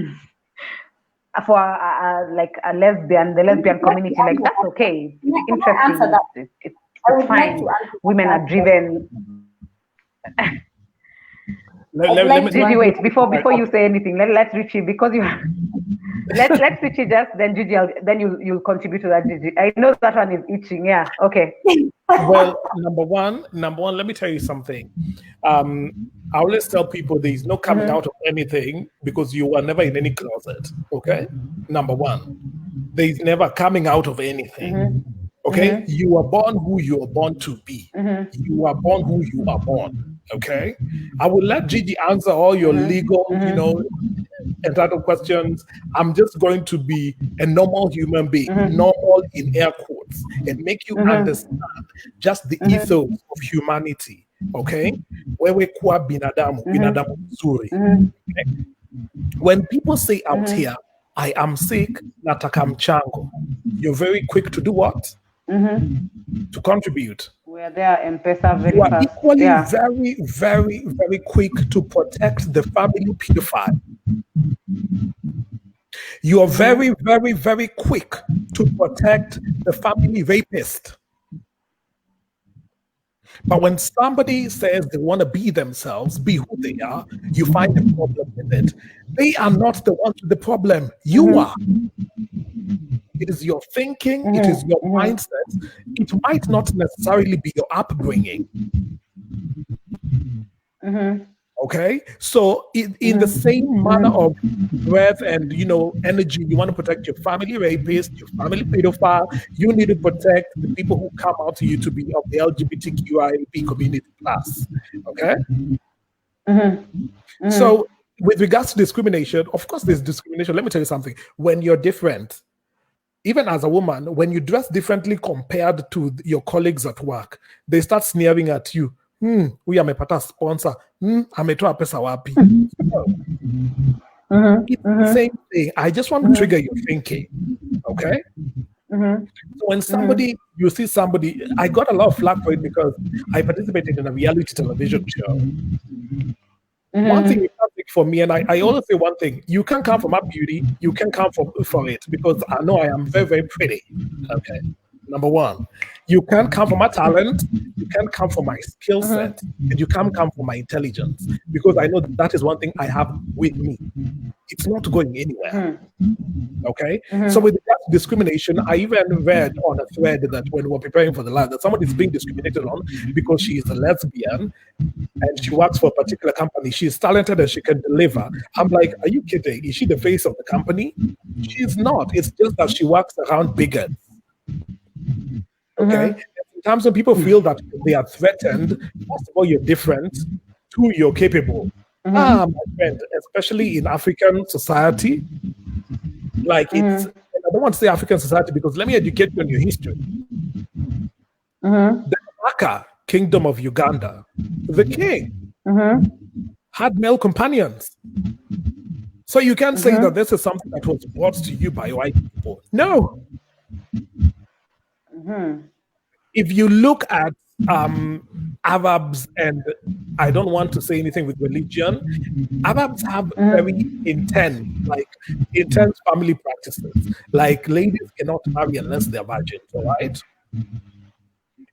like a lesbian, the
I would
lesbian
like to
community, like that's
answer that.
okay. It's
Can I answer
interesting.
that? I
It's
would like to
fine.
answer
Women are
that question.
driven.
I'd like to
Gigi,
answer
wait,
that
before
question.
you say anything, let's Richie, because you let's Richie just, then Gigi, then you'll contribute to that, Gigi. I know that one is itching. Yeah. Okay.
Well, number one, let me tell you something. Um, I always tell people there is no coming out of anything because you were never in any closet. Okay, number one, there is never coming out of anything. Okay, you are born who you are born to be. You are born who you are born. Okay, I will let Gigi answer all your legal, entitled questions. I'm just going to be a normal human being, normal in air quotes, and make you understand just the ethos of humanity. Okay, wewe kwa binadamu mzuri. Okay? When people say out here, I am sick, nataka mchango, you're very quick to do what? To contribute.
We're there, M-Pesa
You
very
are
fast.
equally
Yeah.
very, very, very quick to protect the family pedophile. You are very, very, very quick to protect the family rapist. But when somebody says they want to be themselves, be who they are, you find a problem with it. They are not the ones with the problem. You are. It is your thinking, it is your mindset. It might not necessarily be your upbringing. Okay, so in the same manner of breath and energy, you want to protect your family rapist, your family pedophile. You need to protect the people who come out to you to be of the LGBTQIA community plus. Okay, so with regards to discrimination, of course, there's discrimination. Let me tell you something. When you're different, even as a woman, when you dress differently compared to your colleagues at work, they start sneering at you. We amepata sponsor. Ametoa pesa wapi? It's the same thing. I just want to trigger your thinking. Okay. So when you see somebody, I got a lot of flack for it because I participated in a reality television show. One thing you can't take from me, and I always say one thing: you can't come from my beauty, you can come for it because I know I am very, very pretty. Okay. Number one, you can't come from my talent, you can't come from my skill set, and you can't come from my intelligence, because I know that is one thing I have with me. It's not going anywhere. Okay? So with regards to discrimination, I even read on a thread that when we were preparing for the live, that somebody is being discriminated on because she is a lesbian and she works for a particular company. She's talented and she can deliver. I'm like, are you kidding? Is she the face of the company? She's not. It's just that she works around bigots. Okay? Sometimes when people feel that they are threatened, first of all, you're different. Two, you're capable. My friend, especially in African society, like it's, I don't want to say African society because let me educate you on your history. The Kabaka Kingdom of Uganda, the king had male companions. So you can't say that this is something that was brought to you by white people. No. If you look at Arabs, and I don't want to say anything with religion, Arabs have very intense family practices. Like ladies cannot marry unless they're virgins, all right?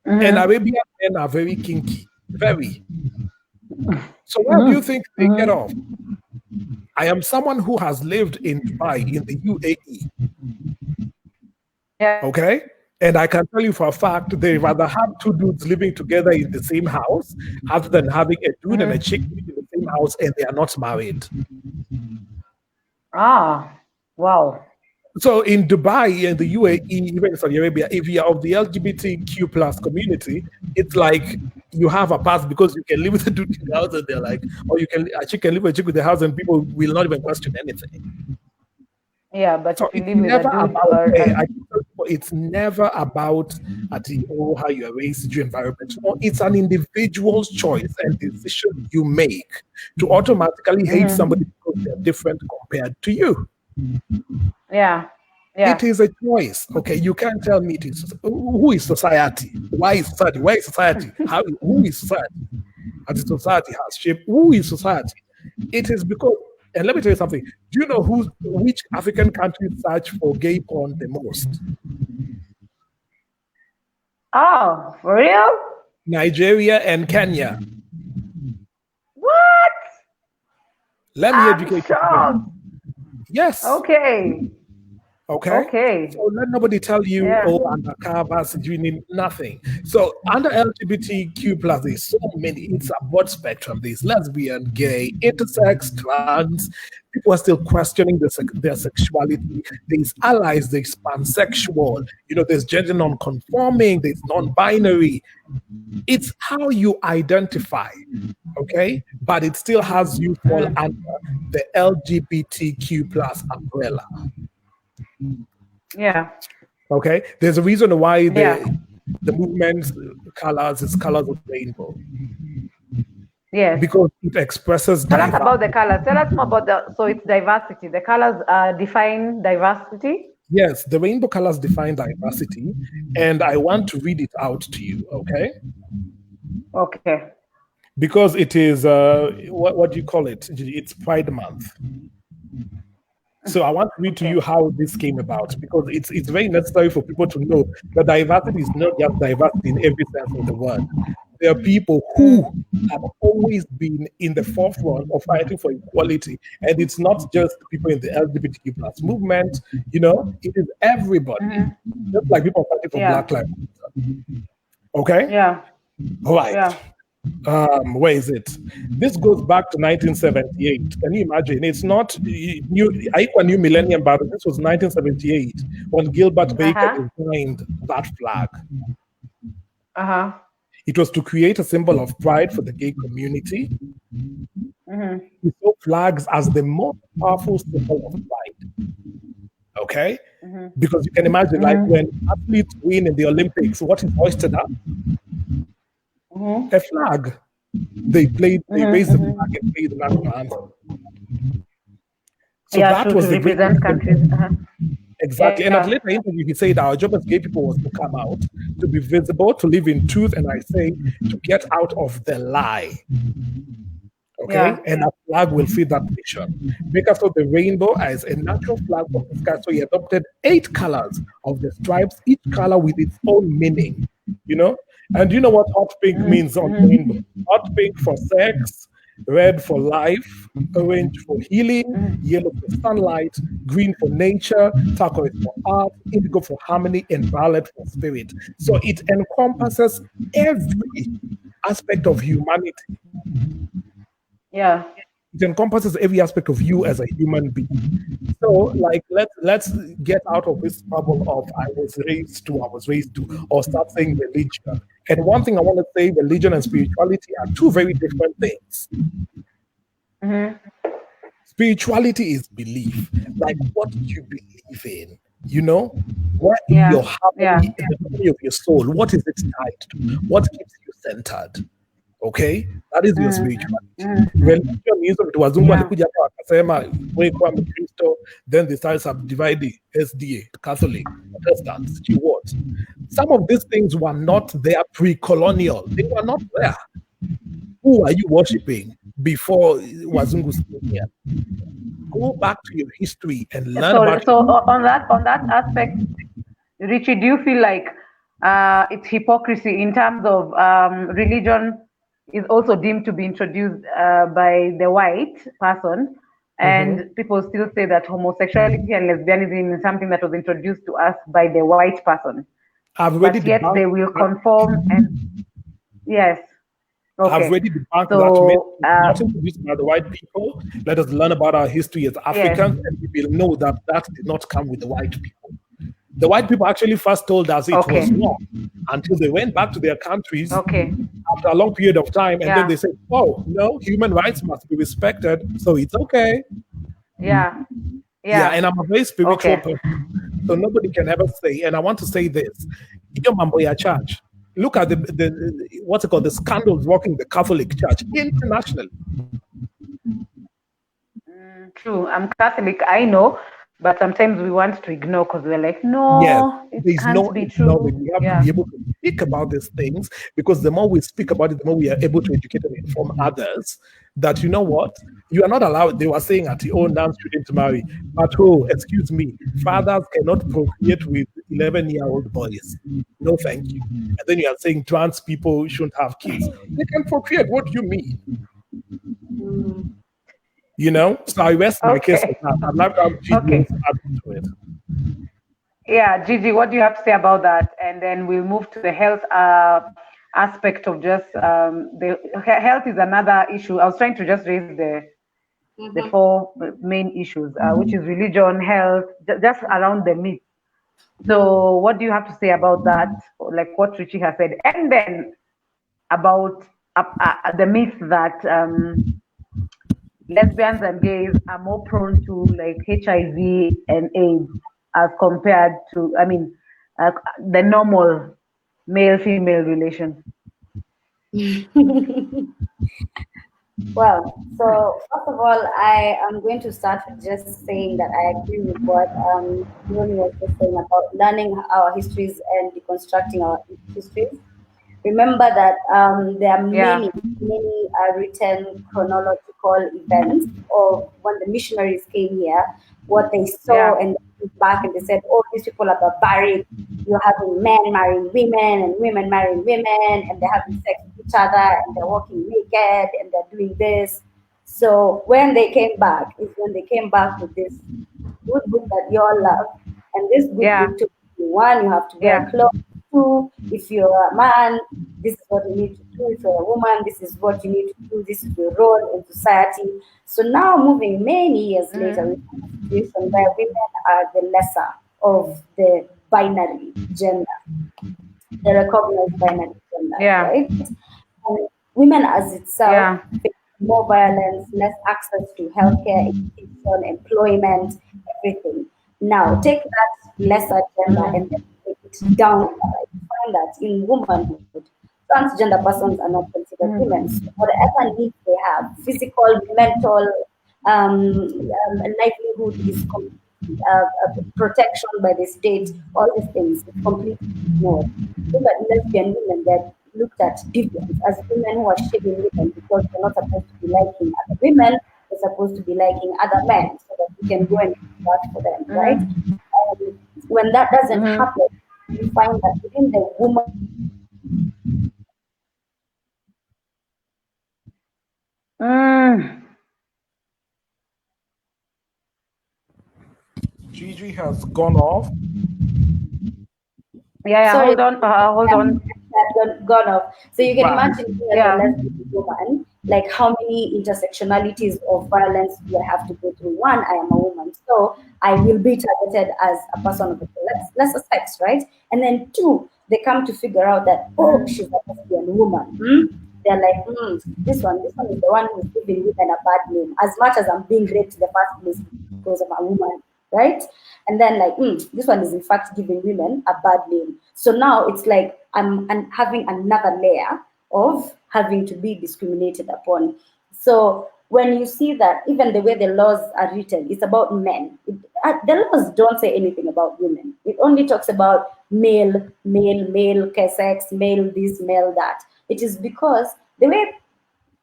And Arabian men are very kinky, very. So where do you think they get off? I am someone who has lived in Dubai, in the UAE.
Yeah.
Okay? And I can tell you for a fact, they rather have two dudes living together in the same house other than having a dude and a chick living in the same house and they are not married.
Ah, wow.
So in Dubai and the UAE, even in Saudi Arabia, if you are of the LGBTQ plus community, it's like you have a pass because you can live with a dude in the house and they're like, or a chick can live with a chick with the house and people will not even question anything.
Yeah, but
so
if you
it's
live with
never
a dude
about, it's never about how you are raised, your environment. No, it's an individual's choice and decision you make to automatically hate somebody because they're different compared to you.
Yeah.
It is a choice. Okay, you can't tell me it is. Who is society? Why is society? Where is society? Who is society? As society has shaped, who is society? It is because, and let me tell you something. Do you know which African countries search for gay porn the most?
Oh, for real?
Nigeria and Kenya.
What?
Let me educate you. Yes.
Okay.
Okay. So let nobody tell you, undercover, you need nothing. So under LGBTQ plus, there's so many. It's a broad spectrum. There's lesbian, gay, intersex, trans. People are still questioning their sexuality. There's allies. There's pansexual. There's gender non-conforming. There's non-binary. It's how you identify, okay? But it still has you fall under the LGBTQ plus umbrella.
Yeah.
Okay. There's a reason why the movement's colors is colors of rainbow.
Yes.
Because it expresses
Tell us about the colors. Tell us more about so it's diversity. The colors define diversity.
Yes, the rainbow colors define diversity, and I want to read it out to you. Okay.
Okay.
Because it is what do you call it? It's Pride Month. So I want to read to you how this came about, because it's very necessary for people to know that diversity is not just diversity in every sense of the word. There are people who have always been in the forefront of fighting for equality, and it's not just people in the LGBTQ plus movement. It is everybody. Just like people fighting for Black Lives Matter. Okay.
Yeah.
All right.
Yeah.
Where is it? This goes back to 1978. Can you imagine? It's not new millennium, but this was 1978 when Gilbert Baker designed that flag. It was to create a symbol of pride for the gay community. He saw flags as the most powerful symbol of pride. Okay? Because you can imagine, like when athletes win in the Olympics, what is hoisted up? A flag. They raised the flag and played the national anthem. So that was the
represent countries.
Exactly. And at a later interview, he said our job as gay people was to come out, to be visible, to live in truth, and I say to get out of the lie. Okay, and a flag will fit that mission. Because of the rainbow as a natural flag for the sky, so he adopted 8 colors of the stripes, each color with its own meaning. You know, and you know what hot pink means on the rainbow? Hot pink for sex, red for life, orange for healing, yellow for sunlight, green for nature, turquoise for art, indigo for harmony, and violet for spirit. So it encompasses every aspect of humanity.
Yeah.
It encompasses every aspect of you as a human being. So, like, let's get out of this bubble of I was raised to, or start saying religion. And one thing I want to say, religion and spirituality are two very different things. Spirituality is belief, like what you believe in. You know, what in your harmony, in the harmony of your soul, what is it tied to? What keeps you centered? Okay, that is your spirituality. Religion is of wazungu walikuja hapa wakasema wewe kuwa Mkristo, then they started subdividing SDA, Catholic, Protestants, what. Some of these things were not there pre-colonial. They were not there. Who are you worshiping before wazungu came here? Go back to your history and learn about.
So on that aspect, Richie, do you feel like it's hypocrisy in terms of religion is also deemed to be introduced by the white person, and people still say that homosexuality and lesbianism is something that was introduced to us by the white person, but yet they will conform and yes. Okay.
I've already debunked that myth. Not introduced by the white people. Let us learn about our history as Africans, and we will know that that did not come with the white people. The white people actually first told us it was wrong until they went back to their countries after a long period of time, and then they said, "Oh no, human rights must be respected, so it's okay."
Yeah.
And I'm a very spiritual person, so nobody can ever say. And I want to say this: Iyo mambo ya church. Look at the what's it called, the scandals rocking the Catholic Church internationally.
True, I'm Catholic, I know, but sometimes we want to ignore because we're like, no, it can't be true.
We have to be able to speak about these things, because the more we speak about it, the more we are able to educate and inform others that, you know what, you are not allowed. They were saying at your own dance shouldn't marry, but excuse me, fathers cannot procreate with 11-year-old boys. No, thank you. And then you are saying trans people shouldn't have kids. They can procreate. What do you mean? You know, so I rest my case with that. I'd like to have Gigi add to it.
Yeah, Gigi, what do you have to say about that? And then we'll move to the health aspect of just the health is another issue. I was trying to just raise the 4 main issues, which is religion, health, just around the myth. So what do you have to say about that? Like what Richie has said, and then about the myth that lesbians and gays are more prone to like HIV and AIDS as compared to, the normal male-female relation.
Well, so first of all, I am going to start with just saying that I agree with what Yoni was just saying about learning our histories and deconstructing our histories. Remember that there are many written chronological events of when the missionaries came here, what they saw, and they looked back and they said, "Oh, these people are barbaric. You're having men marrying women and women marrying women, and they're having sex with each other, and they're walking naked, and they're doing this." So when they came back, is when they came back with this good book that you all love, and this good book took you, one, you have to wear clothes. Two, if you're a man, this is what you need to do. If you're a woman, this is what you need to do. This is your role in society. So now, moving many years later, we have a situation where women are the lesser of the binary gender, the recognized binary gender, right? And women as itself face more violence, less access to healthcare, education, employment, everything. Now, take that lesser gender and then take it down. You find that in womanhood, transgender persons are not considered women. So whatever needs they have, physical, mental, livelihood is protection by the state, all these things is completely ignored. Look at lesbian women that looked at deviants as women who are shaving women because they're not supposed to be liking other women, they're supposed to be liking other men so that we can go and work for them, right? And when that doesn't happen, you find that within the woman
Gigi has gone off.
Yeah,
sorry,
hold on, hold on.
that gone off. So you can
Back.
imagine me as a
Yeah.
lesbian woman, like how many intersectionalities of violence do I have to go through? One, I am a woman, so I will be targeted as a person of the lesser sex, right? And then two, they come to figure out that, oh, she's a lesbian woman. They're like, this one is the one who's giving women a bad name. As much as I'm being raped in the first place because I'm a woman, right? And then like, this one is in fact giving women a bad name. So now it's like I'm having another layer of having to be discriminated upon. So when you see that even the way the laws are written, it's about men. The laws don't say anything about women. It only talks about male, male, male, sex, male this, male that. It is because the way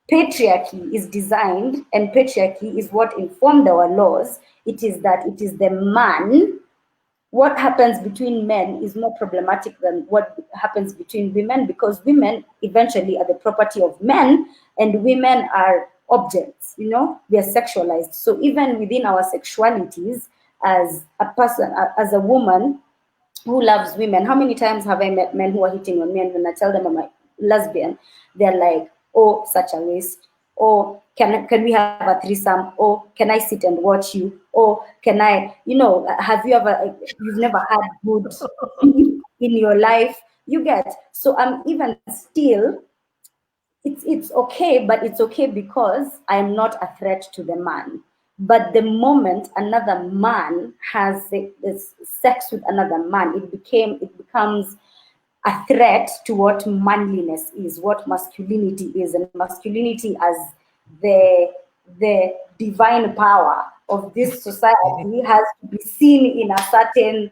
patriarchy is designed, and patriarchy is what informed our laws. It is that it is the man. What happens between men is more problematic than what happens between women, because women eventually are the property of men and women are objects, they are sexualized. So even within our sexualities, as a person, as a woman who loves women. How many times have I met men who are hitting on me, and when I tell them I'm a lesbian, they're like, "Oh, such a waste." Oh, can we have a threesome? Oh, can I sit and watch you? Oh, can I, have you ever, you've never had good sleep in your life? You get. So I'm even still, it's okay, but it's okay because I'm not a threat to the man. But the moment another man has this sex with another man, it becomes a threat to what manliness is, what masculinity is, and masculinity as the divine power of this society has to be seen in a certain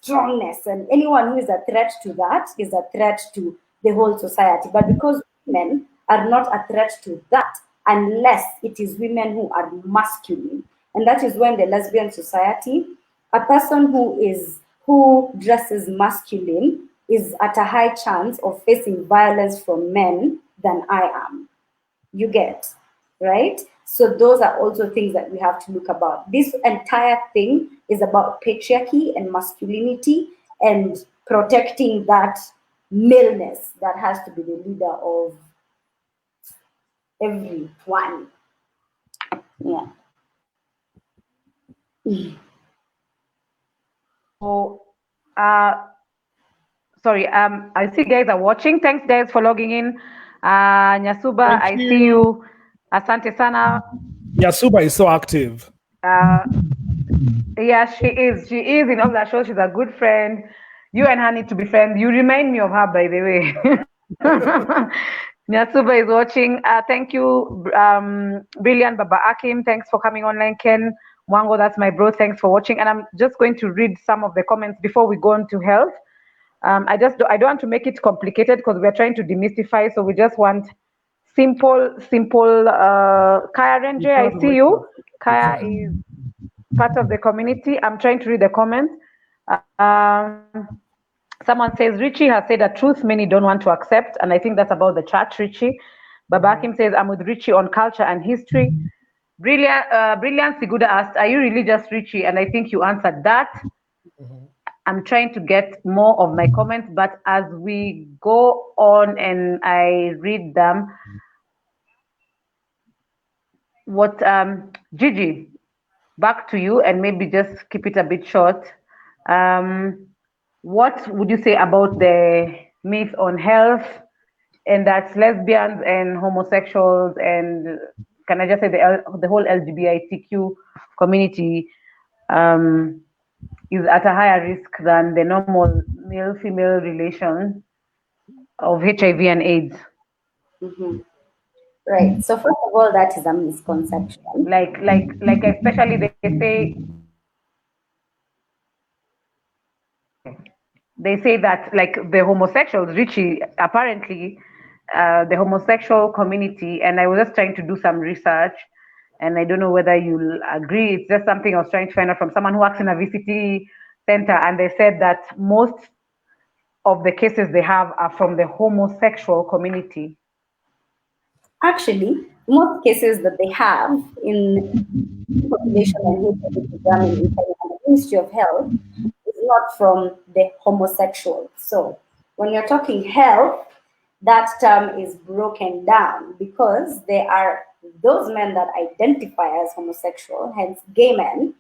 strongness, and anyone who is a threat to that is a threat to the whole society. But because women are not a threat to that, unless it is women who are masculine, and that is when the lesbian society, a person who dresses masculine is at a high chance of facing violence from men than I am. You get, right? So those are also things that we have to look about. This entire thing is about patriarchy and masculinity and protecting that maleness that has to be the leader of everyone. Yeah.
So, sorry, I see guys are watching. Thanks guys for logging in. Nyasuba,
Thank
I see
you.
you. Asante sana.
Yasuba is so active.
Yeah, she is. She is in all that shows. She's a good friend. You and her need to be friends. You remind me of her, by the way. Nyasuba is watching. Thank you, Brilliant Baba Akim. Thanks for coming online. Ken Mwango, that's my bro. Thanks for watching. And I'm just going to read some of the comments before we go on to health. I don't want to make it complicated because we're trying to demystify. So we just want simple. Kaya Renje, I see you. Kaya is part of the community. I'm trying to read the comments. Someone says Richie has said a truth many don't want to accept, and I think that's about the church, Richie. Babakim says I'm with Richie on culture and history. Brilliant Siguda asked, "Are you religious, Richie?" And I think you answered that. I'm trying to get more of my comments, but as we go on and I read them, what Gigi, back to you, and maybe just keep it a bit short. What would you say about the myth on health, and that's lesbians and homosexuals, and can I just say the whole LGBTIQ community is at a higher risk than the normal male-female relation of HIV and AIDS?
Mhm. Right. So first of all, that is a misconception.
Like especially they say they say that like the homosexuals, Richie, apparently the homosexual community, and I was just trying to do some research, and I don't know whether you'll agree. It's just something I was trying to find out from someone who works in a VCT center, and they said that most of the cases they have are from the homosexual community.
Actually, most cases that they have in population and HIV program in Kenya and the Ministry of Health is not from the homosexual. So when you're talking health, that term is broken down because there are those men that identify as homosexual, hence gay men,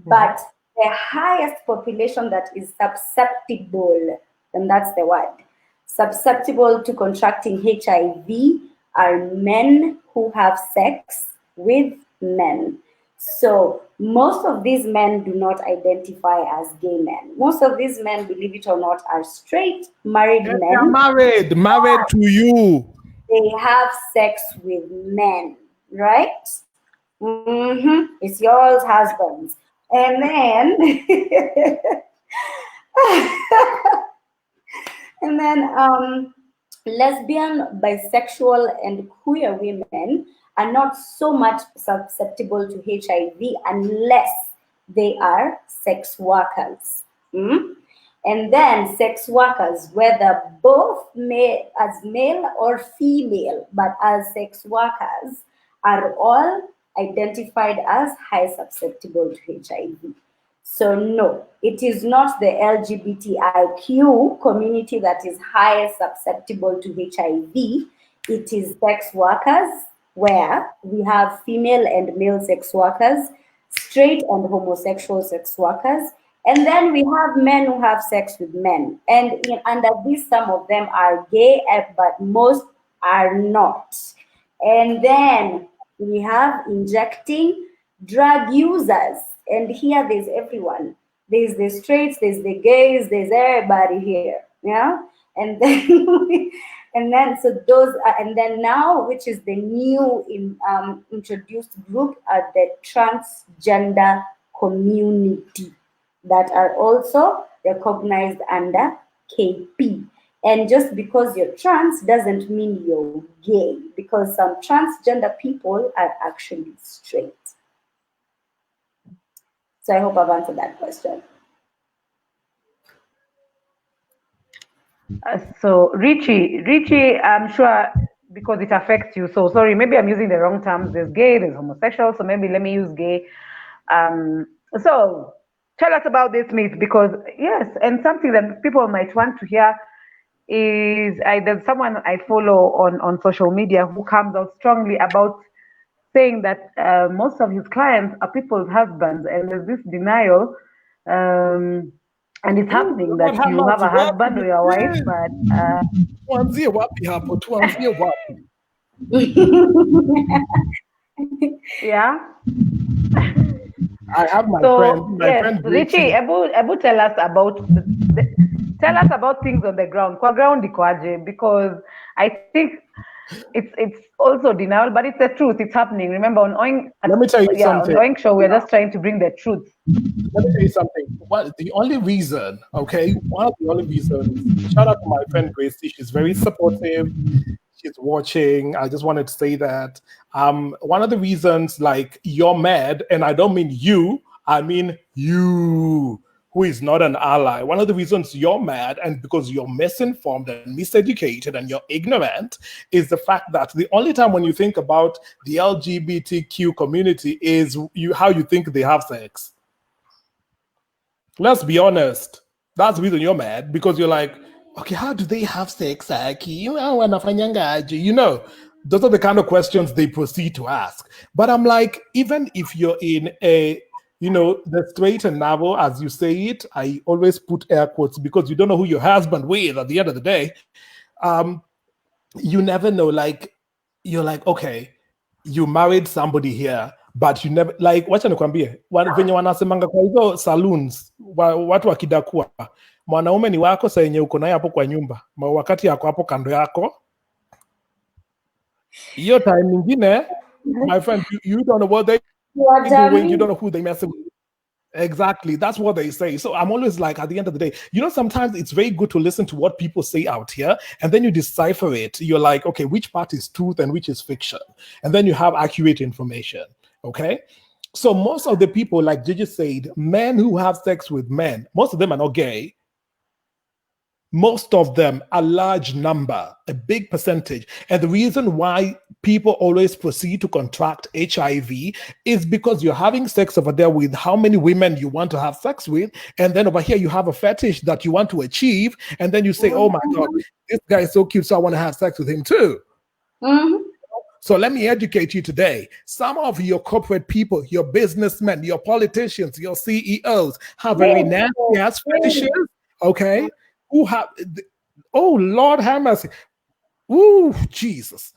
but the highest population that is susceptible, and that's the word, susceptible to contracting HIV are men who have sex with men. So most of these men do not identify as gay men. Most of these men, believe it or not, are straight, married
They are
men.
married to you.
They have sex with men, right? It's yours, husbands. And then, and then lesbian, bisexual, and queer women are not so much susceptible to HIV unless they are sex workers. And then sex workers, whether both as male or female, but as sex workers, are all identified as high susceptible to HIV. So no, it is not the LGBTIQ community that is high susceptible to HIV. It is sex workers, where we have female and male sex workers, straight and homosexual sex workers, and then we have men who have sex with men. And under this, some of them are gay, but most are not. And then we have injecting drug users. And here there's everyone. There's the straights, there's the gays, there's everybody here. Yeah. And then so those and then now, which is the new introduced group, are the transgender community that are also recognized under KP. And just because you're trans doesn't mean you're gay, because some transgender people are actually straight. So I hope I've answered that question.
So Richie, I'm sure because it affects you. So sorry, maybe I'm using the wrong terms. There's gay, there's homosexual. So maybe let me use gay. So tell us about this myth, because yes, and something that people might want to hear is there's someone I follow on social media who comes out strongly about saying that most of his clients are people's husbands, and there's this denial. And it's happening that you have a husband or your wife, but yeah.
I have my friend
Richie, Ebu tell us about tell us about things on the ground. Kwa ground ikoaje, because I think it's also denial, but it's the truth. It's happening. Remember on
let me tell you something.
On L.in.K show, we're just trying to bring the truth.
Let me tell you something. The only reason, okay, one of the only reasons, shout out to my friend Gracie, she's very supportive. She's watching. I just wanted to say that. One of the reasons, like, you're mad, and I don't mean you, I mean you, who is not an ally. One of the reasons you're mad, and because you're misinformed and miseducated and you're ignorant, is the fact that the only time when you think about the LGBTQ community is how you think they have sex. Let's be honest. That's the reason you're mad, because you're like, okay, how do they have sex, Aki? You know, those are the kind of questions they proceed to ask. But I'm like, even if you're in a, the straight and narrow, as you say it, I always put air quotes because you don't know who your husband with at the end of the day. You never know. Like, you're like, okay, you married somebody here, but you never, like, wacha nikwambie, venye wanasemanga kwa hizo saloons, watu wakidakua, mwanaume ni wako saa yenye uko naye hapo kwa nyumba, wakati yako hapo kando yako, hiyo time nyingine, my friend, you don't know what they doing, you don't know who they messing with. Exactly. That's what they say. So I'm always like, at the end of the day, sometimes it's very good to listen to what people say out here and then you decipher it. You're like, okay, which part is truth and which is fiction? And then you have accurate information. Okay. So most of the people, like Gigi said, men who have sex with men, most of them are not gay. Most of them, a large number, a big percentage. And the reason why people always proceed to contract HIV is because you're having sex over there with how many women you want to have sex with. And then over here, you have a fetish that you want to achieve. And then you say, oh my God, this guy is so cute, so I want to have sex with him too.
Mm-hmm.
So let me educate you today. Some of your corporate people, your businessmen, your politicians, your CEOs have very nasty ass fetishes, okay? Who have, oh Lord have mercy. Ooh, Jesus.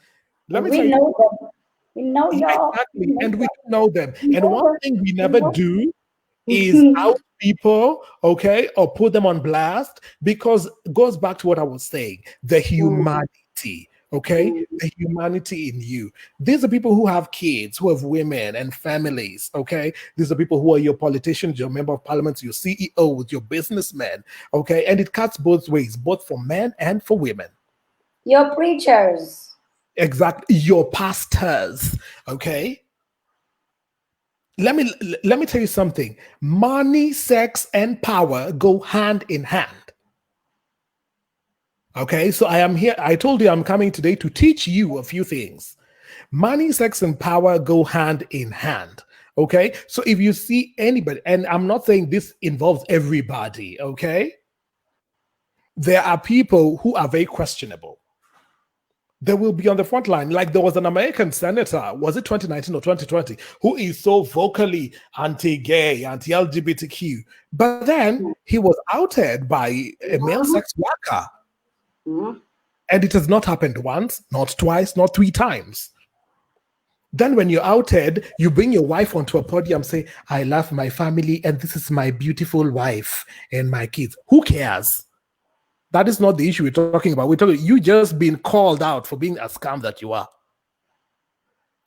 Let me tell you.
Know them. We know y'all.
Exactly. And we know them. And one thing we never do is out people, okay, or put them on blast, because it goes back to what I was saying, the humanity. Okay, the humanity in you. These are people who have kids, who have women and families. Okay, these are people who are your politicians, your member of parliament, your CEOs, your businessmen. Okay, and it cuts both ways, both for men and for women.
Your preachers.
Exactly, your pastors. Okay. Let me tell you something. Money, sex, and power go hand in hand. Okay, so I am here. I told you I'm coming today to teach you a few things. Money, sex, and power go hand in hand. Okay, so if you see anybody, and I'm not saying this involves everybody, okay, there are people who are very questionable. They will be on the front line. Like there was an American senator, was it 2019 or 2020, who is so vocally anti-gay, anti-LGBTQ, but then he was outed by a male sex worker. And it has not happened once, not twice, not 3 times. Then when you're outed, you bring your wife onto a podium, say, I love my family and this is my beautiful wife and my kids. Who cares? That is not the issue we're talking about. We're talking you just being called out for being a scum that you are.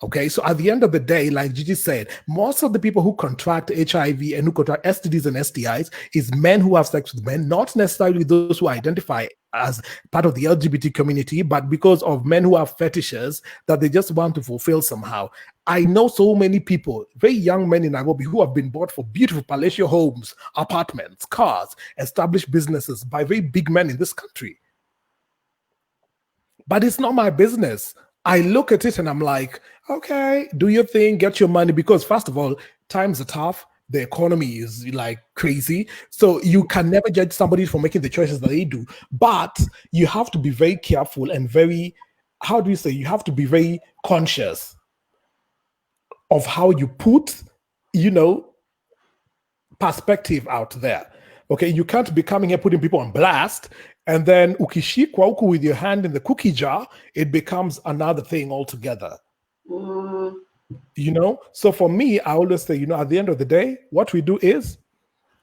Okay, so at the end of the day, like Gigi said, most of the people who contract HIV and who contract STDs and STIs is men who have sex with men, not necessarily those who identify as part of the LGBT community, but because of men who have fetishes that they just want to fulfill somehow. I know so many people, very young men in Nairobi, who have been bought for beautiful palatial homes, apartments, cars, established businesses by very big men in this country. But it's not my business. I look at it and I'm like, okay, do your thing, get your money. Because first of all, times are tough. The economy is like crazy. So you can never judge somebody for making the choices that they do. But you have to be very careful and very, how do you say, you have to be very conscious of how you put, perspective out there. Okay, you can't be coming here putting people on blast, and then ukishikwa huku with your hand in the cookie jar, it becomes another thing altogether. So for me, I always say, at the end of the day, what we do is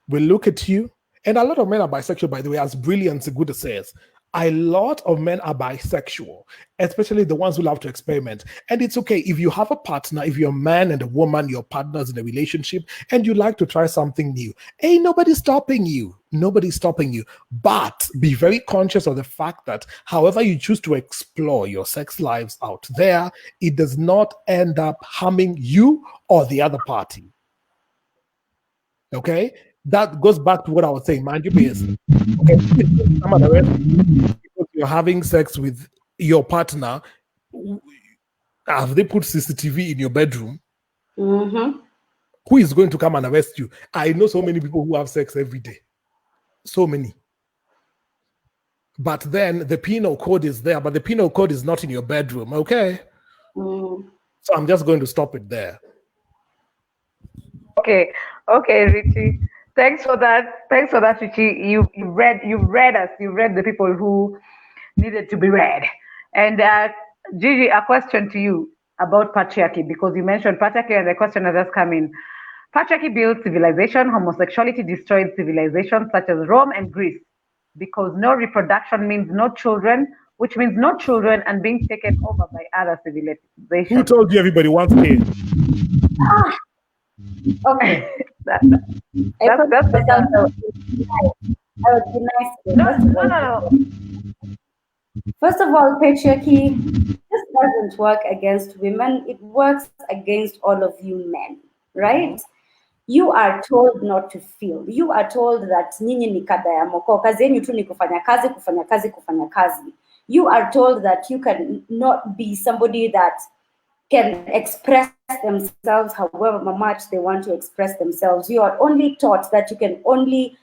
we look at you, and a lot of men are bisexual, by the way, as brilliant and good as says. A lot of men are bisexual, especially the ones who love to experiment. And it's okay if you have a partner, if you're a man and a woman, you're partners in a relationship, and you like to try something new. Ain't nobody stopping you. Nobody's stopping you. But be very conscious of the fact that however you choose to explore your sex lives out there, it does not end up harming you or the other party. Okay? That goes back to what I was saying, mind your business. Okay, because you're having sex with your partner, have they put CCTV in your bedroom? Who is going to come and arrest you? I know so many people who have sex every day. So many. But then the penal code is there, but the penal code is not in your bedroom, okay? So I'm just going to stop it there.
Okay, Richie. Thanks for that, Richie. You read us. You read the people who needed to be read. And Gigi, a question to you about patriarchy, because you mentioned patriarchy and the question has just come in. Patriarchy builds civilization, homosexuality destroyed civilizations such as Rome and Greece, because no reproduction means no children, which means no children and being taken over by other civilizations.
Who told you everybody wants kids?
Okay.
That,
I promise
that's
myself
better.
I would be nice today.
No, no, no, no.
First of all, patriarchy just doesn't work against women. It works against all of you men, right? You are told not to feel. You are told that nyinyi ni kada ya moko, kazi yenyu tu ni kufanya kazi, kufanya kazi, kufanya kazi. You are told that you can not be somebody that can express themselves however much they want to express themselves. You are only taught that you can only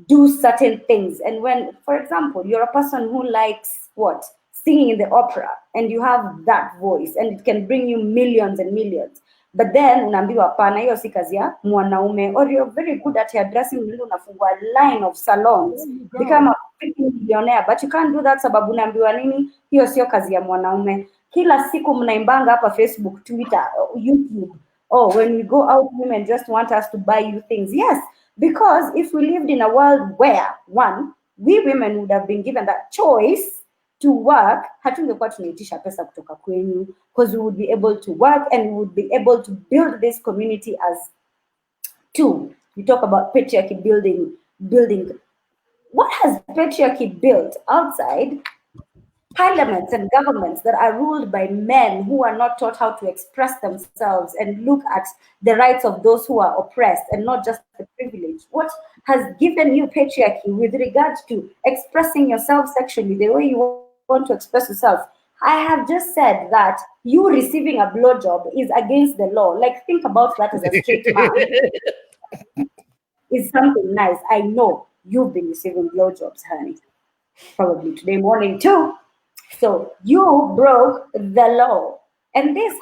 do certain things. And when, for example, you're a person who likes what? Singing in the opera, and you have that voice, and it can bring you millions and millions. But then unaambiwa hapana, hiyo si kazi ya mwanaume. Or you're very good at hairdressing, unaenda unafungua line of salons, become a freaking millionaire, but you can't do that sababu unaambiwa nini? Hiyo sio kazi ya mwanaume. Kila siku mnaimbanga hapa Facebook, Twitter, YouTube. Oh, when we go out, women just want us to buy you things. Yes, because if we lived in a world where, one, we women would have been given that choice to work, hatungekuwa tunaitisha pesa kutoka kwenyu, because we would be able to work and we would be able to build this community as two. You talk about patriarchy building. What has patriarchy built outside? Parliaments and governments that are ruled by men who are not taught how to express themselves and look at the rights of those who are oppressed and not just the privilege. What has given you patriarchy with regards to expressing yourself sexually the way you want to express yourself? I have just said that you receiving a blowjob is against the law. Like, think about that as a straight man. Is something nice. I know you've been receiving blowjobs, honey. Probably today morning too. So you broke the law. And it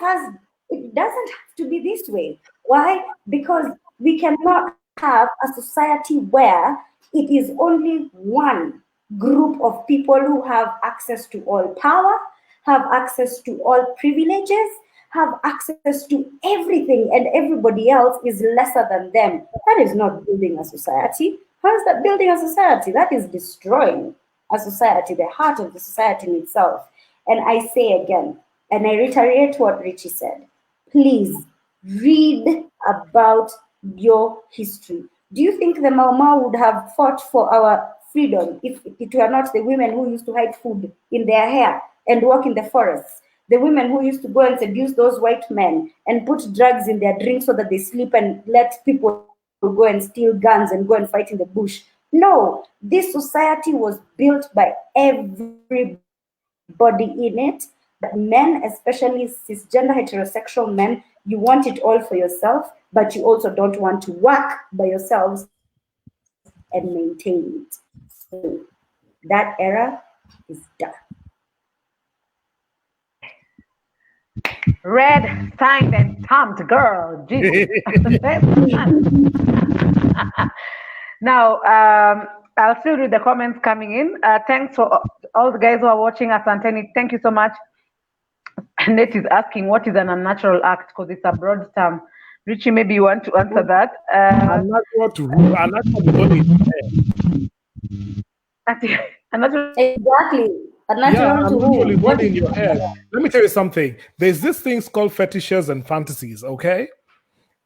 doesn't have to be this way. Why? Because we cannot have a society where it is only one group of people who have access to all power, have access to all privileges, have access to everything, and everybody else is lesser than them. That is not building a society. How is that building a society? That is destroying a society, the heart of the society in itself. And I say again, and I reiterate what Richie said, please read about your history. Do you think the Mau Mau would have fought for our freedom if it were not the women who used to hide food in their hair and walk in the forests? The women who used to go and seduce those white men and put drugs in their drinks so that they sleep and let people go and steal guns and go and fight in the bush. No, this society was built by everybody in it. But men, especially cisgender heterosexual men, you want it all for yourself, but you also don't want to work by yourselves and maintain it. So that era is done.
Red, signed, and stamped, girl. Jesus. Now, I'll still read the comments coming in. Thanks for all the guys who are watching us. Antony, thank you so much. Annette is asking, what is an unnatural act? Because it's a broad term. Richie, maybe you want to answer that.
Unnatural to who? Unnatural to only
unnatural.
Exactly.
yeah,
Unnatural to
unnatural is
who?
only in your head. Let me tell you something. There's these things called fetishes and fantasies, okay?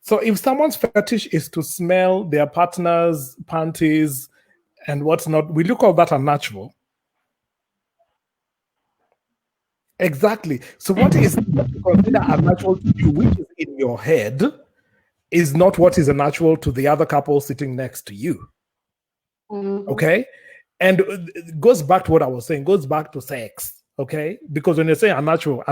So if someone's fetish is to smell their partner's panties and what's not, we look at that unnatural. Exactly. So what is what you consider unnatural to you, which is in your head, is not what is unnatural to the other couple sitting next to you.
Mm-hmm.
Okay? And it goes back to what I was saying, goes back to sex. Okay? Because when you say unnatural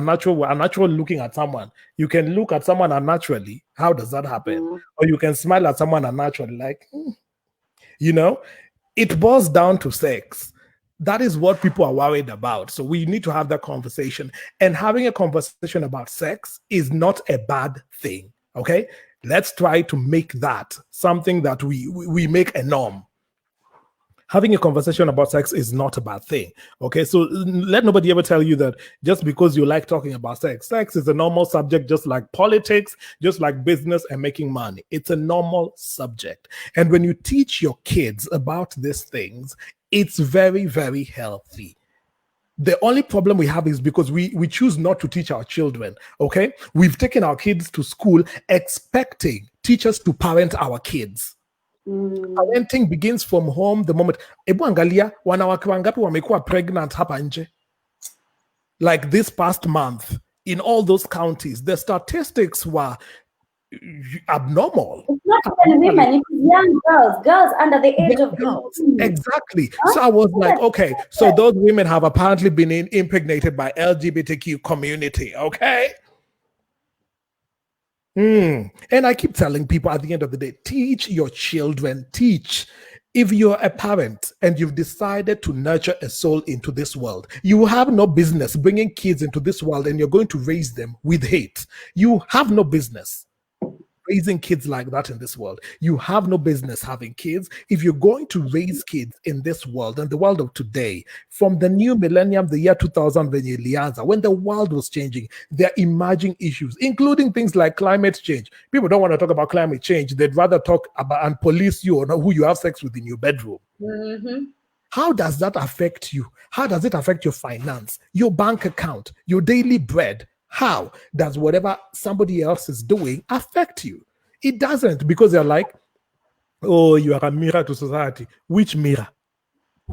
looking at someone, you can look at someone unnaturally. How does that happen?
Mm-hmm.
Or you can smile at someone unnaturally, like, you know, it boils down to sex. That is what people are worried about. So we need to have that conversation. And having a conversation about sex is not a bad thing. Okay? Let's try to make that something that we make a norm. Having a conversation about sex is not a bad thing. Okay, so let nobody ever tell you that just because you like talking about sex is a normal subject, just like politics, just like business and making money. It's a normal subject. And when you teach your kids about these things, it's very, very healthy. The only problem we have is because we choose not to teach our children. Okay, we've taken our kids to school expecting teachers to parent our kids. Parenting begins from home the moment. Ebu angalia wanawake wangapi wamekuwa pregnant hapa nje? Like this past month in all those counties, the statistics were abnormal.
It's not even women, it's young girls under the age of
Girls.
18.
Exactly. So I was like, okay, so those women have apparently been impregnated by LGBTQ community. Okay. And I keep telling people at the end of the day, teach your children, teach. If you're a parent and you've decided to nurture a soul into this world, you have no business bringing kids into this world and you're going to raise them with hate. You have no business raising kids like that in this world. You have no business having kids. If you're going to raise kids in this world and the world of today, from the new millennium, the year 2000, when the world was changing, there are emerging issues, including things like climate change. People don't want to talk about climate change. They'd rather talk about and police you or who you have sex with in your bedroom. How does that affect you? How does it affect your finance, your bank account, your daily bread? How does whatever somebody else is doing affect you? It doesn't, because they're like, oh, you are a mirror to society. Which mirror?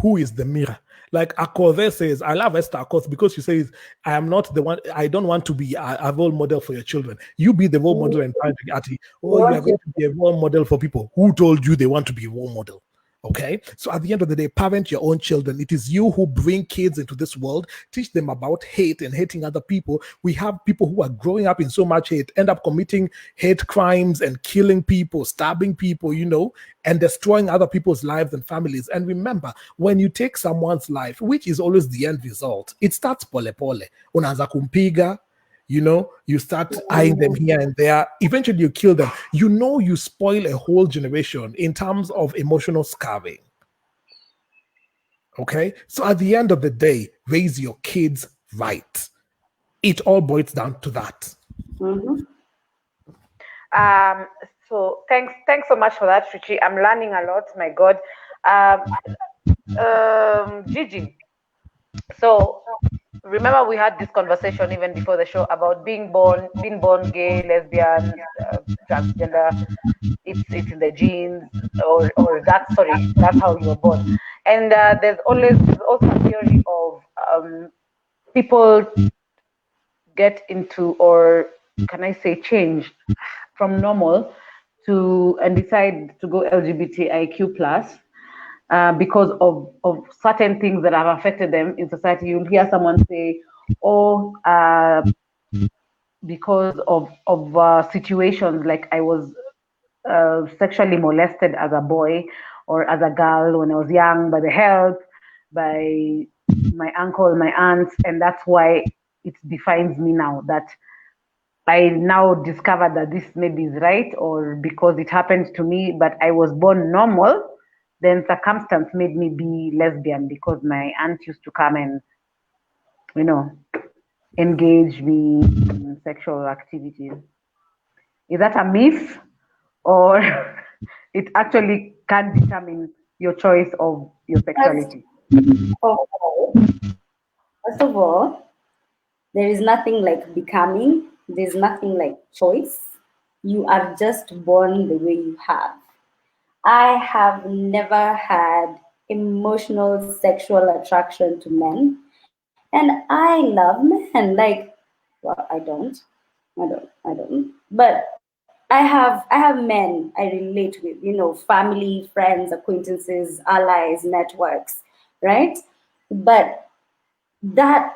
Who is the mirror? Like Akove says, I love Esther Akos because she says, I am not the one, I don't want to be a role model for your children. You be the role model and party. Oh, you are going to be a role model for people. Who told you they want to be a role model? Okay, so at the end of the day, parent your own children. It is you who bring kids into this world, teach them about hate and hating other people. We have people who are growing up in so much hate, end up committing hate crimes and killing people, stabbing people, and destroying other people's lives and families. And remember, when you take someone's life, which is always the end result, it starts pole pole. Unaanza kumpiga, you start eyeing them here and there. Eventually, you kill them. You spoil a whole generation in terms of emotional scarring. Okay? So at the end of the day, raise your kids right. It all boils down to that.
So thanks so much for that, Richie. I'm learning a lot. My God. Gigi. So remember we had this conversation even before the show about being born gay, lesbian, transgender. It's in the genes, or that's how you were born. And there's also a theory of people get into, or can I say change from normal to and decide to go LGBTIQ plus. Because of certain things that have affected them in society. You'll hear someone say, oh, because of situations like I was sexually molested as a boy or as a girl when I was young by the help, by my uncle, my aunts, and that's why it defines me now, that I now discovered that this maybe is right, or because it happened to me, but I was born normal. Then circumstance made me be lesbian because my aunt used to come and, engage me in sexual activities. Is that a myth, or it actually can determine your choice of your sexuality?
First of all, there is nothing like becoming. There's nothing like choice. You are just born the way you have. I have never had emotional sexual attraction to men, and I love men. Like, well, I don't. But I have men I relate with, family, friends, acquaintances, allies, networks, right? But that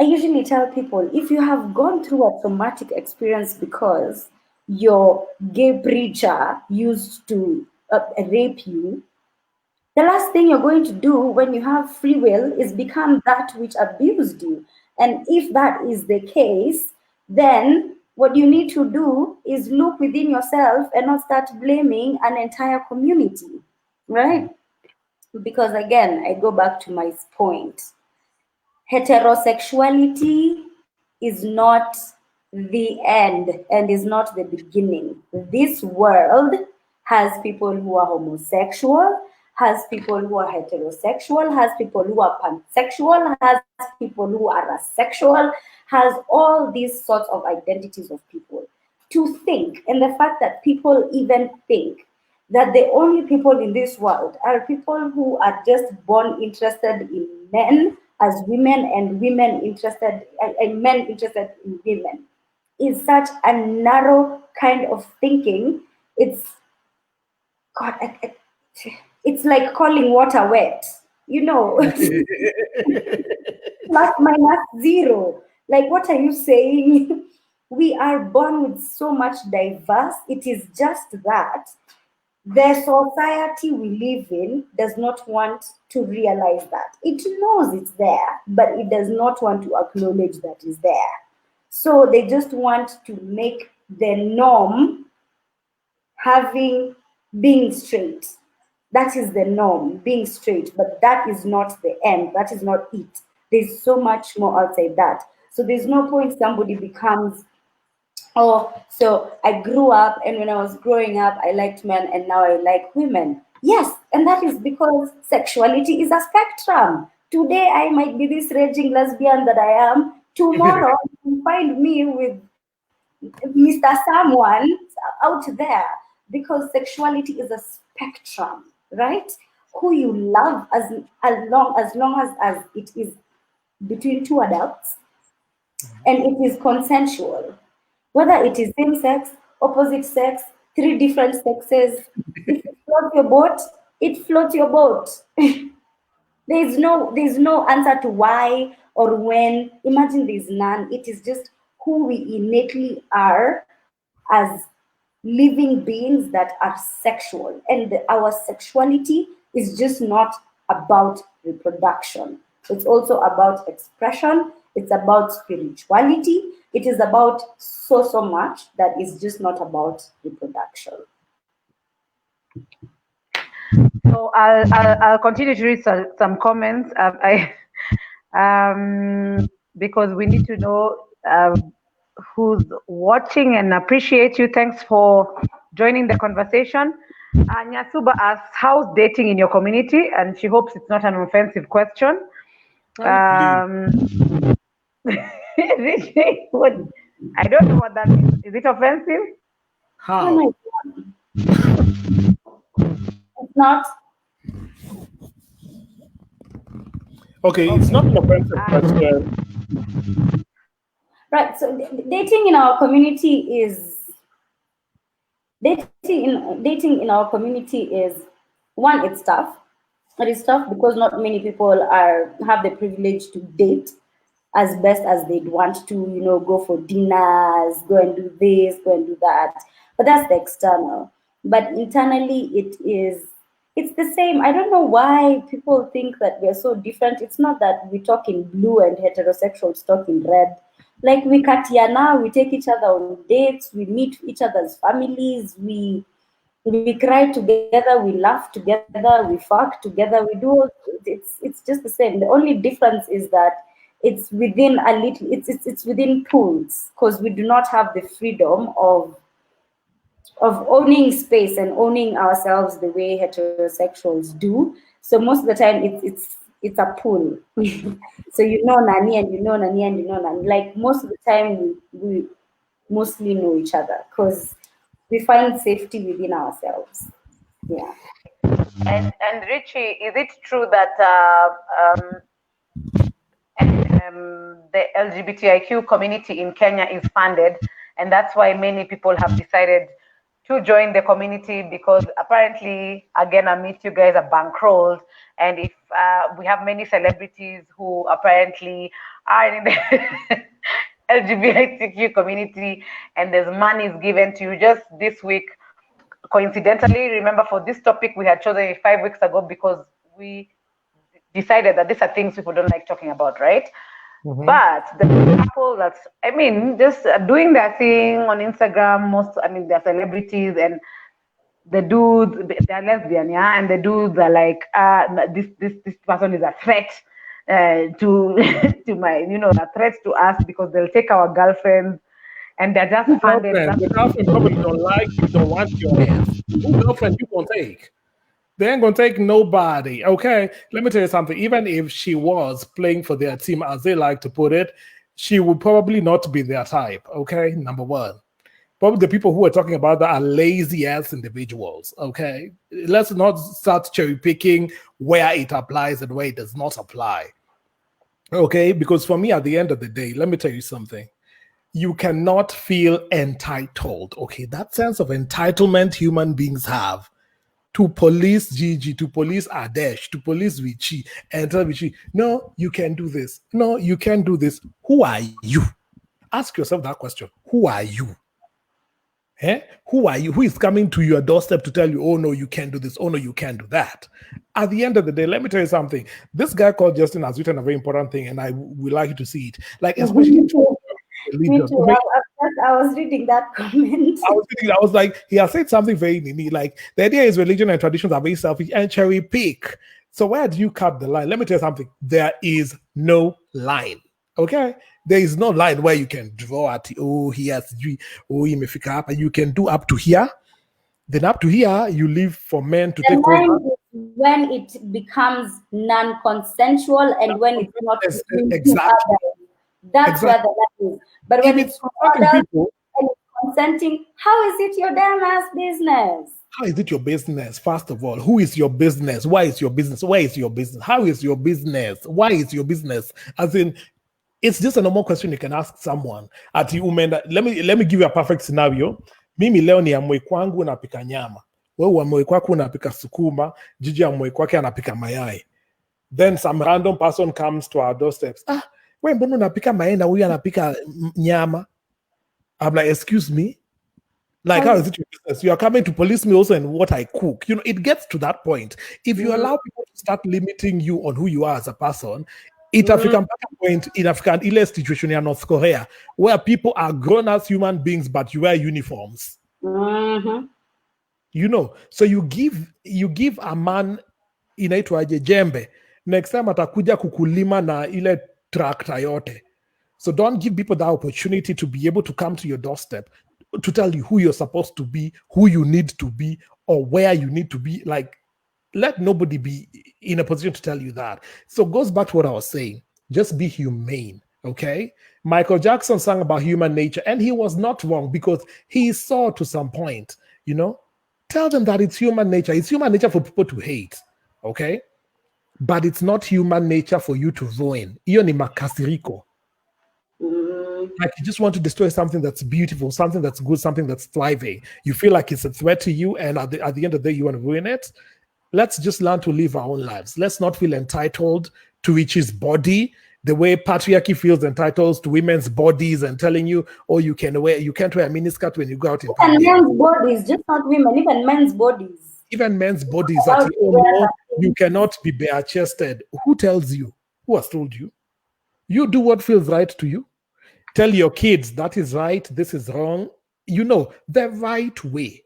I usually tell people, if you have gone through a traumatic experience because your gay preacher used to rape you, the last thing you're going to do when you have free will is become that which abused you. And if that is the case, then what you need to do is look within yourself and not start blaming an entire community, right? Because again, I go back to my point. Heterosexuality is not the end and is not the beginning. This world has people who are homosexual, has people who are heterosexual, has people who are pansexual, has people who are asexual, has all these sorts of identities of people. To think, and the fact that people even think that the only people in this world are people who are just born interested in men as women and women interested and men interested in women is such a narrow kind of thinking. It's God, it's like calling water wet, you know, plus minus zero. Like, what are you saying? We are born with so much diverse. It is just that the society we live in does not want to realize that. It knows it's there, but it does not want to acknowledge that it's there. So they just want to make the norm having being straight. That is the norm, being straight, but that is not the end. That is not it. There's so much more outside that. So there's no point somebody becomes, oh, so I grew up, and when I was growing up, I liked men, and now I like women. Yes, and that is because sexuality is a spectrum. Today, I might be this raging lesbian that I am. Tomorrow, you find me with Mr. Someone out there, because sexuality is a spectrum, right? Who you love as long as it is between two adults and it is consensual, whether it is same sex, opposite sex, three different sexes. If it floats your boat, it floats your boat. There's no answer to why or when. Imagine there's none. It is just who we innately are as living beings that are sexual. And our sexuality is just not about reproduction. It's also about expression. It's about spirituality. It is about so much that is just not about reproduction.
So I'll continue to read some comments. Because we need to know who's watching, and appreciate you. Thanks for joining the conversation. Nyasuba asks, "How's dating in your community?" And she hopes it's not an offensive question. Richie, what? I don't know what that means. Is it offensive?
How?
Oh my God. It's not.
Okay, it's not an offensive question.
Right. So dating in our community is dating in our community is, one, it's tough. It is tough because not many people have the privilege to date as best as they'd want to, go for dinners, go and do this, go and do that. But that's the external. But internally, it's the same. I don't know why people think that we're so different. It's not that we talk in blue and heterosexuals talk in red. Like, we katiana, we take each other on dates, we meet each other's families, we cry together, we laugh together, we fuck together, we do. It's just the same. The only difference is that it's within a little. It's within pools, because we do not have the freedom of owning space and owning ourselves the way heterosexuals do. So most of the time, it's a pool. So nani and nani and nani. Like, most of the time, we mostly know each other because we find safety within ourselves. Yeah.
And Richie, is it true that the LGBTIQ community in Kenya is funded, and that's why many people have decided to join the community? Because apparently, again, I meet you guys are bankrolled, and if we have many celebrities who apparently are in the LGBTIQ community, and there's money is given to you. Just this week, coincidentally, remember, for this topic we had chosen it 5 weeks ago because we decided that these are things people don't like talking about, right? Mm-hmm. But the couple that's, just doing their thing on Instagram, they're celebrities, and the dudes, they're lesbian, yeah, and the dudes are like, this person is a threat to a threat to us because they'll take our girlfriends, and they're just funded.
The girlfriend probably don't like you, don't want your girlfriend you won't take. They ain't gonna take nobody. Okay, let me tell you something. Even if she was playing for their team, as they like to put it, she would probably not be their type. Okay, number one. Probably the people who are talking about that are lazy ass individuals. Okay, let's not start cherry picking where it applies and where it does not apply. Okay, because for me, at the end of the day, let me tell you something. You cannot feel entitled. Okay, that sense of entitlement human beings have to police Gigi, to police Adesh, to police Richie, and tell Richie, no, you can do this. No, you can't do this. Who are you? Ask yourself that question. Who are you? Eh? Who are you? Who is coming to your doorstep to tell you, oh no, you can't do this, oh no, you can't do that? At the end of the day, let me tell you something. This guy called Justin has written a very important thing, and I would like you to see it. Like, especially
Me too. Me
religion.
too. I was reading that comment.
I was like, he has said something very nini. Like, the idea is religion and traditions are very selfish and cherry pick. So where do you cut the line? Let me tell you something. There is no line. Okay? There is no line where you can draw at, oh, he has three, oh, he may pick up, and you can do up to here. Then up to here, you leave for men to
The
take
line
over.
is when it becomes non-consensual and when it's not between two
Exactly.
others. That's where
Exactly.
the line is. But when
If
it's
it's
two
consenting
others
people,
and it's consenting, how is it your damn ass business?
how is it your business? First of all, who is your business? Why is your business? Where is your business? How is your business? Why is your business? As in, it's just a normal question you can ask someone. Ati umenda, let me give you a perfect scenario. Mimi leo ni amwe kwangu napika nyama. Wewe amwe kwako unapika sukuma, Gigi amwe kwake anapika mayai. Then some random person comes to our doorsteps. Ah, wewe mbona unapika mayai na huyu anapika nyama? I'm like, excuse me? Like, how is it your business? You are coming to police me also in what I cook. You know, it gets to that point. If you allow people to start limiting you on who you are as a person, it African point in African ile situation in North Korea, where people are grown as human beings, but you wear uniforms.
Mm-hmm.
You know, so you give a man inaitwaje jembe. Next time atakuja kukulima na ile tractor yote. So don't give people that opportunity to be able to come to your doorstep to tell you who you're supposed to be, who you need to be, or where you need to be. Like, let nobody be in a position to tell you that. So it goes back to what I was saying. Just be humane, okay? Michael Jackson sang about human nature, and he was not wrong because he saw to some point, you know. Tell them that it's human nature. It's human nature for people to hate, okay? But it's not human nature for you to ruin. Iyo ni makasiriko. Like, you just want to destroy something that's beautiful, something that's good, something that's thriving. You feel like it's a threat to you, and at the end of the day, you want to ruin it. Let's just learn to live our own lives. Let's not feel entitled to each's body the way patriarchy feels entitled to women's bodies and telling you, oh, you can't wear a miniskirt when you go out in
And
public.
men's bodies, just not women, even men's bodies.
Even men's bodies that you cannot be bare chested. Who tells you? Who has told you? You do what feels right to you. Tell your kids that is right, this is wrong. You know, the right way.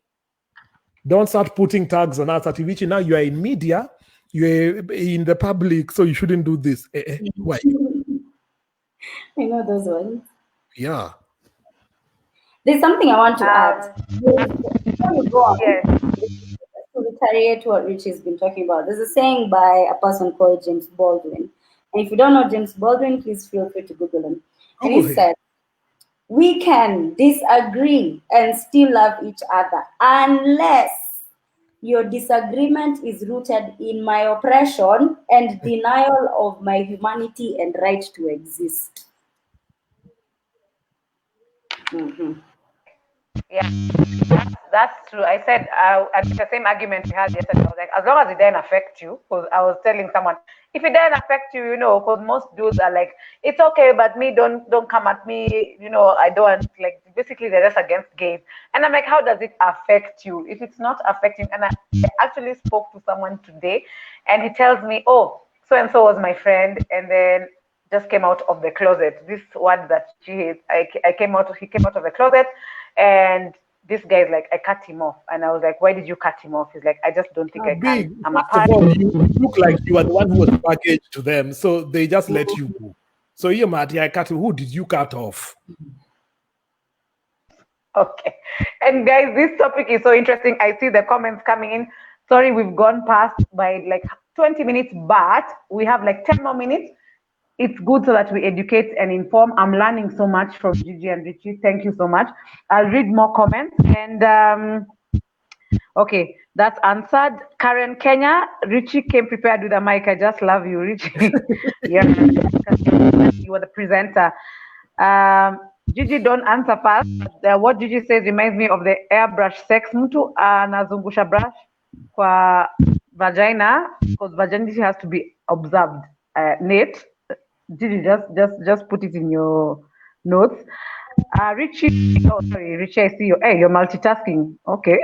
Don't start putting tags on us at which now you are in media, you're in the public, so you shouldn't do this. Who are you?
I know those ones.
Yeah.
There's something I want to add. Before you go on,
Yes.
to reiterate what Richie's been talking about, there's a saying by a person called James Baldwin. And if you don't know James Baldwin, please feel free to Google him. And he said, we can disagree and still love each other unless your disagreement is rooted in my oppression and denial of my humanity and right to exist.
Yeah, that's true. I said at the same argument we had yesterday. I was like, as long as it doesn't affect you, because I was telling someone, if it doesn't affect you, you know, because most dudes are like, it's okay, but me, don't come at me, you know, I don't like. Basically, they're just against gays, and I'm like, how does it affect you if it's not affecting? And I actually spoke to someone today, and he tells me, oh, so and so was my friend, and then just came out of the closet. This word that she hates. He came out of the closet, and this guy's like, I cut him off. And I was like, why did you cut him off? He's like, I just don't think I can. I'm a
First of all, you look like you are the one who was packaged to them, so they just let you go. So you, Marty, who did you cut off?
Okay. And guys, this topic is so interesting. I see the comments coming in. Sorry, we've gone past by like 20 minutes, but we have like 10 more minutes. It's good so that we educate and inform. I'm learning so much from Gigi and Richie. Thank you so much. I'll read more comments. And okay, that's answered. Karen Kenya, Richie came prepared with a mic. I just love you, Richie. Yeah, you were the presenter. Gigi, don't answer fast. What Gigi says reminds me of the airbrush sex. Mtu anazungusha brush kwa vagina because virginity has to be observed. Nate, Gigi, just put it in your notes. Richie, oh sorry, Richie, I see you. Hey, you're multitasking. Okay.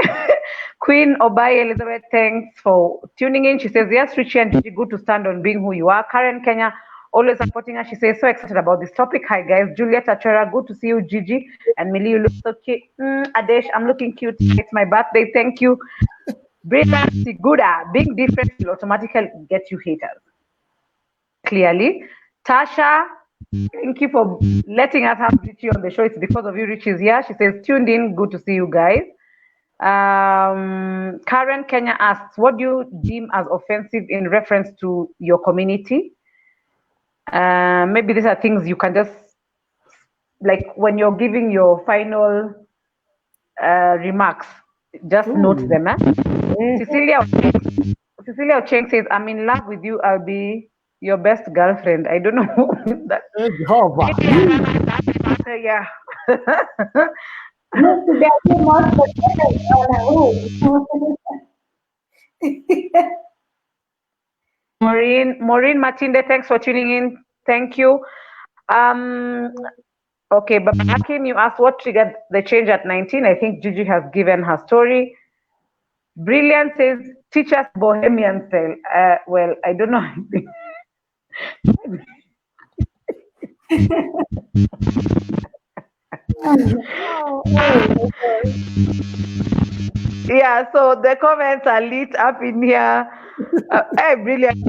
Queen Obai Elizabeth, thanks for tuning in. She says, yes, Richie and Gigi, good to stand on being who you are. Karen Kenya, always supporting us. She says, so excited about this topic. Hi, guys. Juliet Achora, good to see you. Gigi and Millie, you look so cute. Adesh, I'm looking cute. It's my birthday. Thank you. Brenda Siguda, being different will automatically get you haters. Clearly. Tasha, thank you for letting us have Richie on the show. It's because of you, Richie is here. She says, tuned in. Good to see you guys. Karen Kenya asks, what do you deem as offensive in reference to your community? Maybe these are things you can just, like when you're giving your final remarks, just note them. Cecilia Ocheng says, I'm in love with you. I'll be your best girlfriend. I don't know that. Yeah. Maureen Matinde, thanks for tuning in. Thank you. Okay, but Hakim, you asked what triggered the change at 19. I think Gigi has given her story. Brilliant says, teach us Bohemian style. Well, I don't know. Yeah, so the comments are lit up in here. Hey, brilliant.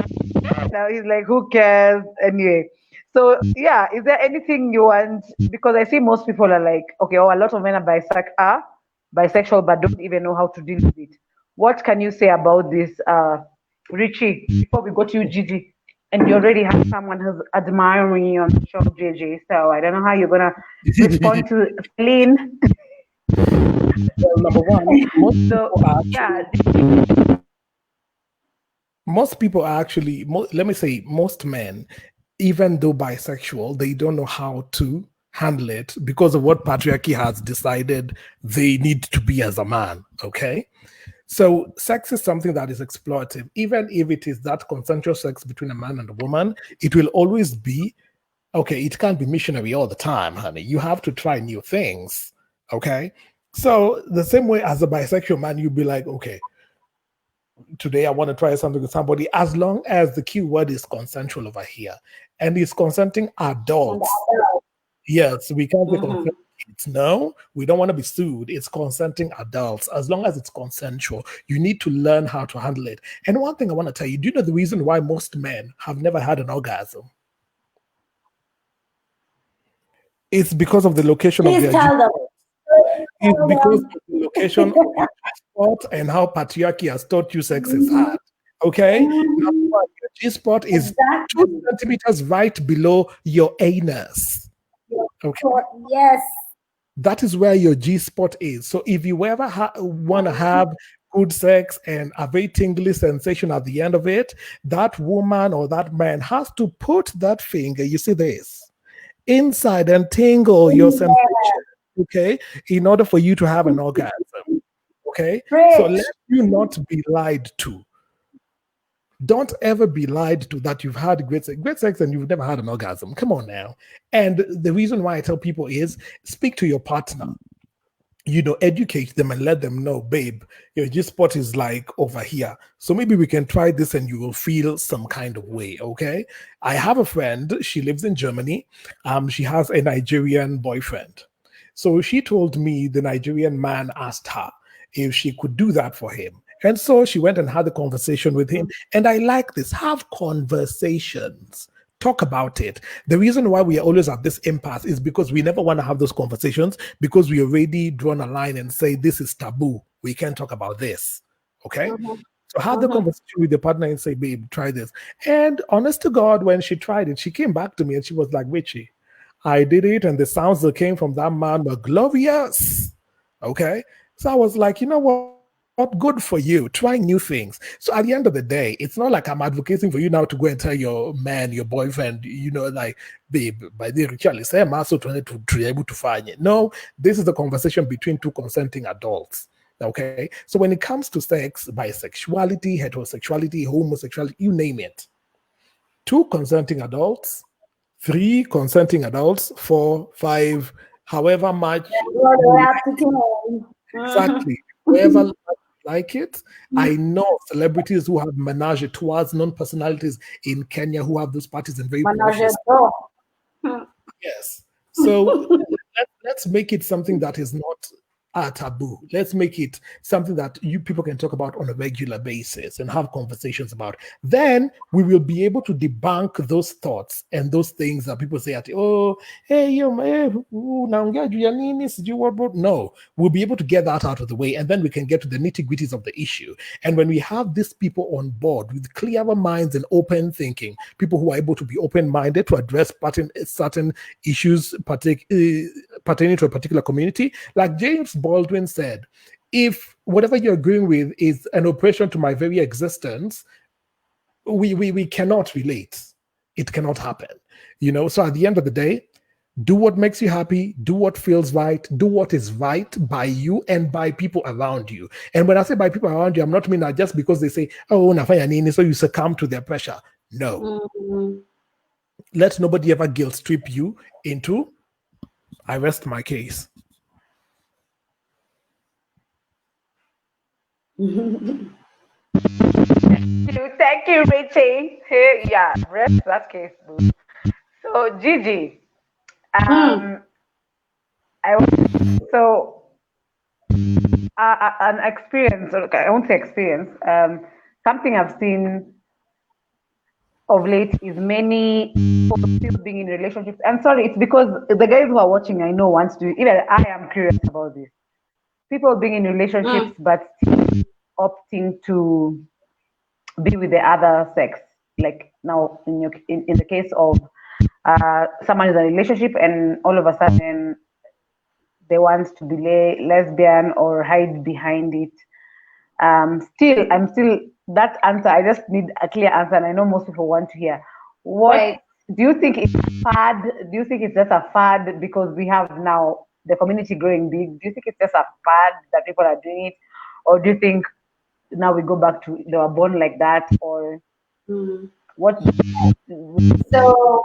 Now he's like, who cares? Anyway. So yeah, is there anything you want? Because I see most people are like, okay, oh, a lot of men are bisexual, but don't even know how to deal with it. What can you say about this, Richie? Before we go to you, Gigi, and you already have someone who's admiring you on the show, JJ. So I don't know how you're gonna respond to Lynn.
Well, number one, most people are actually, let me say, most men, even though bisexual, they don't know how to handle it because of what patriarchy has decided they need to be as a man. Okay. So sex is something that is exploitative. Even if it is that consensual sex between a man and a woman, it will always be, okay, it can't be missionary all the time, honey. You have to try new things. Okay. So the same way as a bisexual man, you'll be like, okay, today I want to try something with somebody, as long as the key word is consensual over here. And it's consenting adults. Yes, we can't be consenting kids. No, we don't want to be sued. It's consenting adults. As long as it's consensual, you need to learn how to handle it. And one thing I want to tell you, do you know the reason why most men have never had an orgasm? It's because of the location of their It's because of the location of your G-spot and how patriarchy has taught you sex is hard. Okay? Number one, your G-spot is 2 centimeters right below your anus. Okay?
Yes.
That is where your G-spot is. So if you ever want to have good sex and a very tingly sensation at the end of it, that woman or that man has to put that finger, you see this, inside and tingle your sensation. Okay, in order for you to have an orgasm. Okay, so let you not be lied to. Don't ever be lied to that you've had great sex and you've never had an orgasm. Come on now. And the reason why I tell people is speak to your partner. Educate them and let them know, babe, your G-spot is like over here. So maybe we can try this and you will feel some kind of way, okay? I have a friend, she lives in Germany. She has a Nigerian boyfriend. So she told me the Nigerian man asked her if she could do that for him. And so she went and had a conversation with him. And I like this. Have conversations. Talk about it. The reason why we are always at this impasse is because we never want to have those conversations because we already drawn a line and say this is taboo. We can't talk about this. Okay? So have the conversation with your partner and say, babe, try this. And honest to God, when she tried it, she came back to me and she was like, Richie, I did it, and the sounds that came from that man were glorious. Okay. So I was like, you know what? Good for you. Try new things. So at the end of the day, it's not like I'm advocating for you now to go and tell your man, your boyfriend, like, babe, by the ritual, say I'm also trying to be able to find it. No, this is a conversation between two consenting adults. Okay. So when it comes to sex, bisexuality, heterosexuality, homosexuality, you name it, two consenting adults, three consenting adults, four, five, however much
What do I
you
have to do?
exactly, however like it. I know celebrities who have menage a trois, known personalities in Kenya who have those parties in very posh.
Menage a trois.
Yes. So let's make it something that is not a taboo. Let's make it something that you people can talk about on a regular basis and have conversations about. Then we will be able to debunk those thoughts and those things that people say at, oh, hey, naongea juu ya nini, sijui what, what. No, we'll be able to get that out of the way, and then we can get to the nitty-gritties of the issue. And when we have these people on board with clearer minds and open thinking, people who are able to be open-minded to address certain issues pertaining to a particular community, like James Baldwin said, if whatever you're agreeing with is an oppression to my very existence, we cannot relate. It cannot happen. So at the end of the day, do what makes you happy, do what feels right, do what is right by you and by people around you. And when I say by people around you, I'm not meaning that just because they say, oh, nafanya nini, so you succumb to their pressure. No. Let nobody ever guilt trip you into, I rest my case.
Thank you, Richie. Hey, yeah, rest that case, boo. So, Gigi, I so an experience. Okay, I won't say experience. Something I've seen of late is many people still being in relationships. I'm sorry, it's because the guys who are watching, I know, wants to. Even I am curious about this. People being in relationships, but still opting to be with the other sex. Like now, in the case of someone is in a relationship and all of a sudden they want to be lesbian or hide behind it. I'm still that answer. I just need a clear answer, and I know most people want to hear. What
Right.
do you think it's fad? Do you think it's just a fad because we have now the community growing big? Do you think it's just a fad that people are doing it, or do you think now we go back to they were born like that, or what?
So,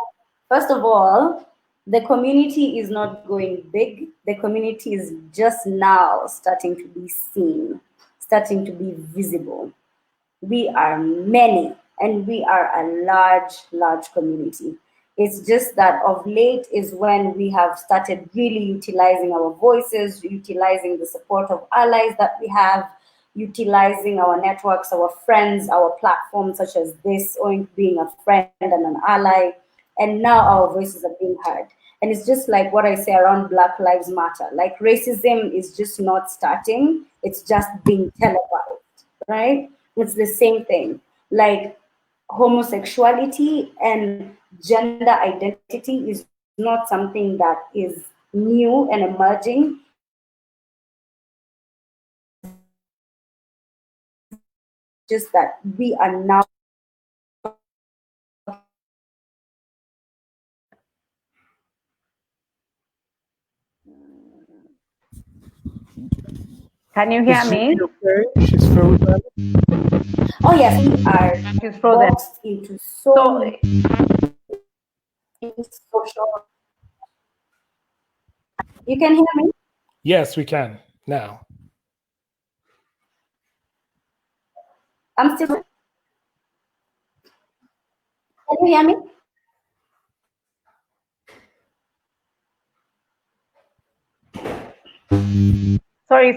first of all, the community is not going big. The community is just now starting to be seen, starting to be visible. We are many and we are a large community. It's just that of late is when we have started really utilizing our voices, utilizing the support of allies that we have, utilizing our networks, our friends, our platforms such as this, or being a friend and an ally. And now our voices are being heard. And it's just like what I say around Black Lives Matter. Like racism is just not starting, it's just being televised, right? It's the same thing. Like homosexuality and gender identity is not something that is new and emerging. It's just that we are now starting to see it. It's just that we are now talking about it. And it's just like what I say around Black Lives Matter. Like racism is just not starting, it's just being televised.
Can you
Is
hear
Gigi
me?
okay? She's frozen.
Oh yes, we are
She's frozen.
boxed into so
So
many social. You can hear me?
Yes, we can now.
I'm still. Can you hear me?
sorry.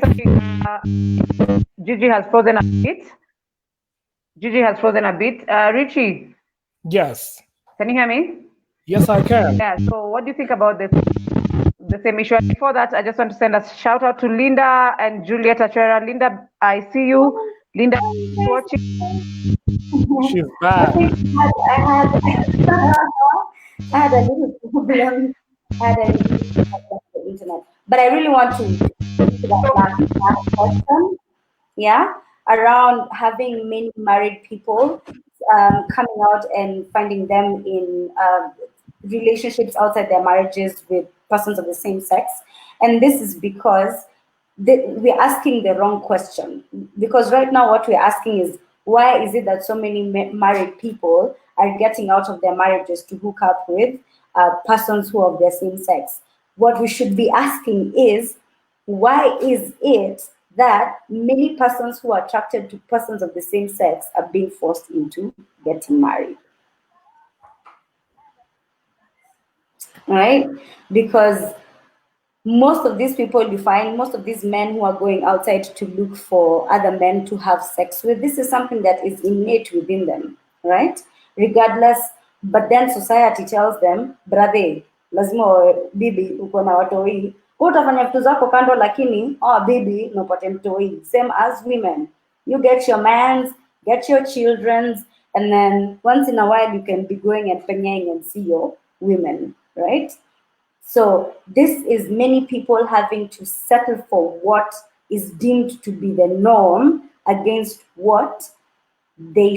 Gigi has frozen a bit. Gigi has frozen a bit. Richie,
Yes.
can you hear me?
Yes, I can.
Yeah. So, what do you think about this? The same issue. Before that, I just want to send a shout out to Linda and Juliet Achera. Linda, I see you. Linda, watching.
She's
I
back.
think I had a little problem. I had a little problem with the internet. But I really want to get to that last question. Yeah, around having many married people coming out and finding them in relationships outside their marriages with persons of the same sex. And this is because we're asking the wrong question. Because right now, what we're asking is why is it that so many married people are getting out of their marriages to hook up with persons who are of their same sex? What we should be asking is why is it that many persons who are attracted to persons of the same sex are being forced into getting married? Right? Because most of these people you find, most of these men who are going outside to look for other men to have sex with, this is something that is innate within them, right? Regardless, but then society tells them, brother, lazima bibi uko na watoi, utafanya vitu zako kando, lakini bibi unapata mtoi. Same as women, you get your mans, get your children's, and then once in a while you can be going and penying and see your women, right? So this is many people having to settle for what is deemed to be the norm against what they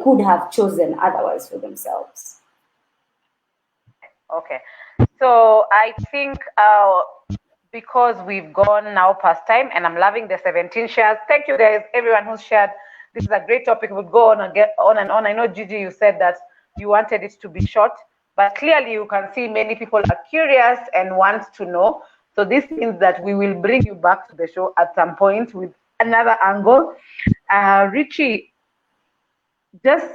could have chosen otherwise for themselves.
Okay. So I think because we've gone now past time, and I'm loving the 17 shares. Thank you guys, everyone who's shared. This is a great topic. We'll go on and get on and on. I know, Gigi, you said that you wanted it to be short, but clearly you can see many people are curious and want to know. So this means that we will bring you back to the show at some point with another angle. Richie, just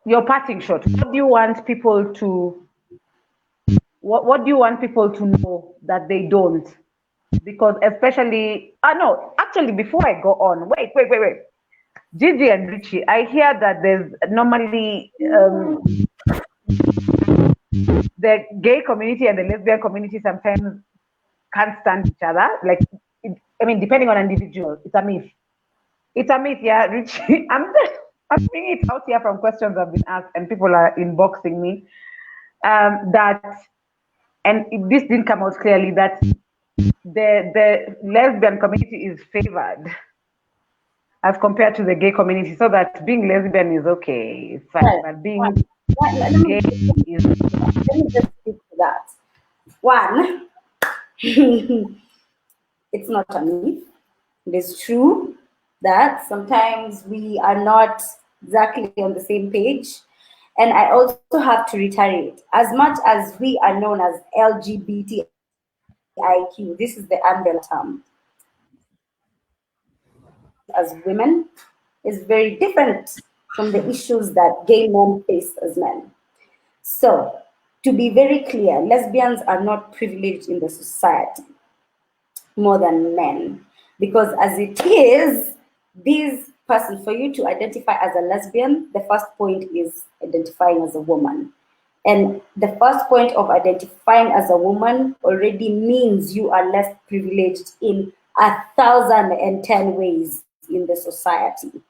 your parting shot. What do you want people to what do you want people to know that they don't? Because especially, no, actually, before I go on, wait. Gigi and Richie, I hear that there's normally the gay community and the lesbian community sometimes can't stand each other. Like, I mean, depending on individual, it's a myth. It's a myth, yeah, Richie. I'm bringing it out here from questions I've been asked, and people are inboxing me. That, and this didn't come out clearly, that the lesbian community is favored as compared to the gay community, so that being lesbian is okay, it's fine,
Right.
but being
Let
gay is
me just speak to that. One, it's not a myth. It is true that sometimes we are not exactly on the same page. And I also have to reiterate, as much as we are known as LGBTIQ, this is the umbrella term. As women is very different from the issues that gay men face as men. So, to be very clear, lesbians are not privileged in the society more than men. Because as it is, these persons, for you to identify as a lesbian, the first point is identifying as a woman. And the first point of identifying as a woman already means you are less privileged in 1,010 ways in the society.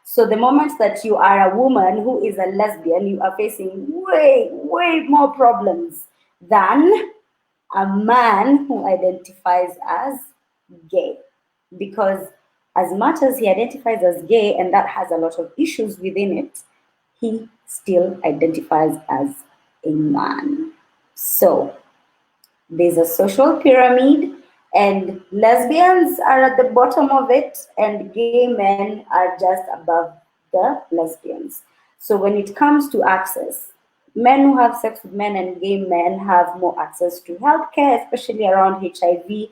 So the moment that you are a woman who is a lesbian, you are facing way more problems than a man who identifies as gay. Because as much as he identifies as gay, and that has a lot of issues within it, he still identifies as a man. So there's a social pyramid, and lesbians are at the bottom of it, and gay men are just above the lesbians. So when it comes to access, men who have sex with men and gay men have more access to healthcare, especially around HIV,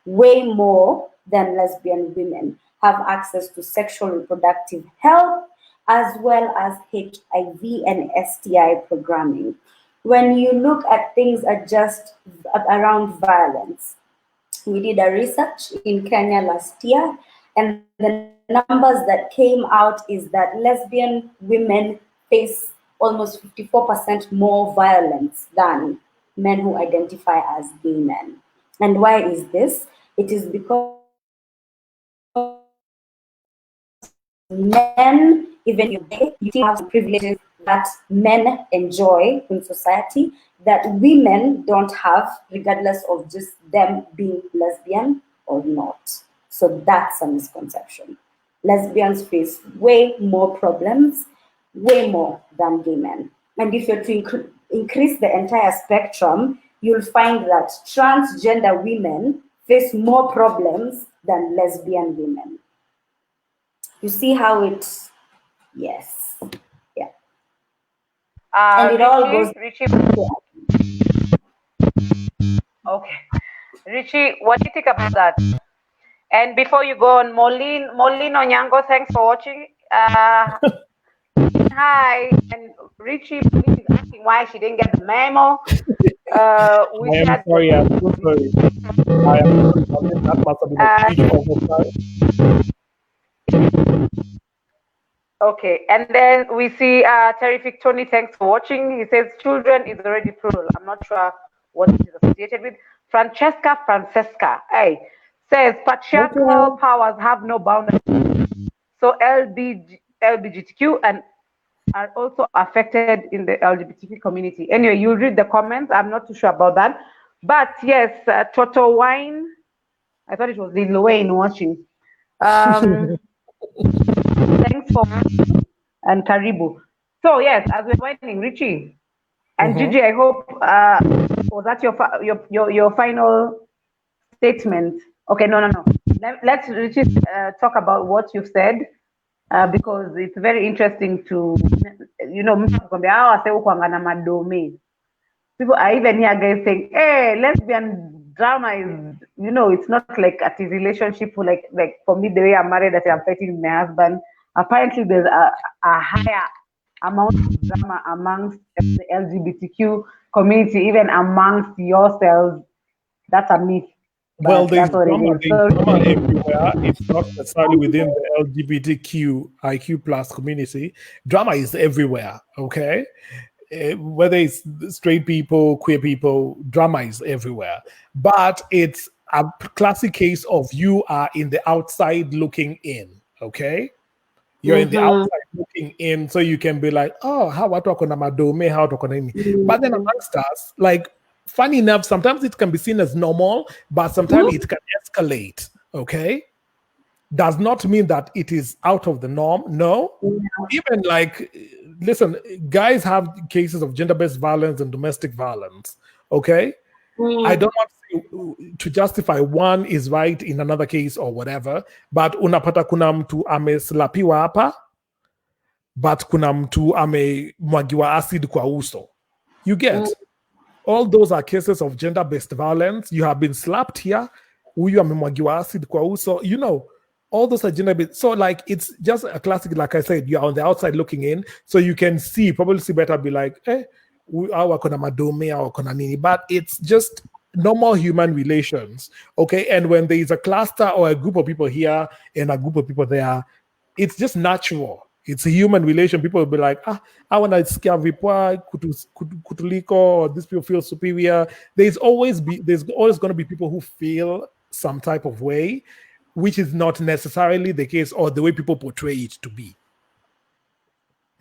way more than lesbian women have access to sexual reproductive health as well as HIV and STI programming. When you look at things are just around violence, we did a research in Kenya last year, and the numbers that came out is that lesbian women face almost 54% more violence than men who identify as gay men. And why is this? It is because of the sexual reproductive health men, even if you still have some privileges that men enjoy in society that women don't have, regardless of just them being lesbian or not. So that's a misconception. Lesbians face way more problems, way more than gay men. And if you're to increase the entire spectrum, you'll find that transgender women face more problems than lesbian women. You see how it, yes, yeah. And it all goes.
Richie. Okay. Richie, what do you think about that? And before you go on, Molin Onyango, thanks for watching. Hi. And Richie is asking why she didn't get the memo.
I am sorry. I'm so sorry. That must have been a huge oversight.
Okay, and then we see Terrific Tony, thanks for watching. He says children is already plural. I'm not sure what it is associated with. Francesca, hey, says patriarchal powers have no boundaries. So LGBTQ and are also affected in the LGBTQ community. Anyway, you'll read the comments. I'm not too sure about that. But yes, Toto Wine, I thought it was Lil Wayne watching. Thanks for and Karibu. So yes, as we're winding, Richie and Gigi, I hope was that your final statement? Okay, no. Let's Richie talk about what you've said because it's very interesting to people are even here guys saying, hey, lesbian drama is, it's not like at a relationship like for me the way I'm married that I'm fighting with my husband. Apparently there's a higher amount of drama amongst the LGBTQ community, even amongst yourselves. That's a myth.
Well, there's
that's what
drama,
it is. So,
drama everywhere. It's not necessarily within the LGBTQ IQ plus community. Drama is everywhere, okay? Whether it's straight people, queer people, drama is everywhere. But it's a classic case of you are in the outside looking in, okay? You're in the outside looking in, so you can be like, oh, how I talk on Amadome, how talk on any. But then amongst us, like, funny enough, sometimes it can be seen as normal, but sometimes it can escalate, okay? Does not mean that it is out of the norm. No. Even like, listen, guys have cases of gender-based violence and domestic violence, okay? I don't want to justify one is right in another case or whatever, but unapata kuna mtu ameslapiwa hapa, but kuna mtu amemwagiwa acid kwa uso. You get? All those are cases of gender-based violence. You have been slapped here, huyu amemwagiwa acid kwa uso, all those are gender-based. So like, it's just a classic, like I said, you're on the outside looking in, so you can probably see better, be like, wako na madome, wako na nini. But it's just normal human relations, okay? And when there is a cluster or a group of people here and a group of people there, it's just natural. It's a human relation. People will be like, I want to scare vipwa, kutuliko, or these people feel superior. There's always going to be people who feel some type of way, which is not necessarily the case or the way people portray it to be.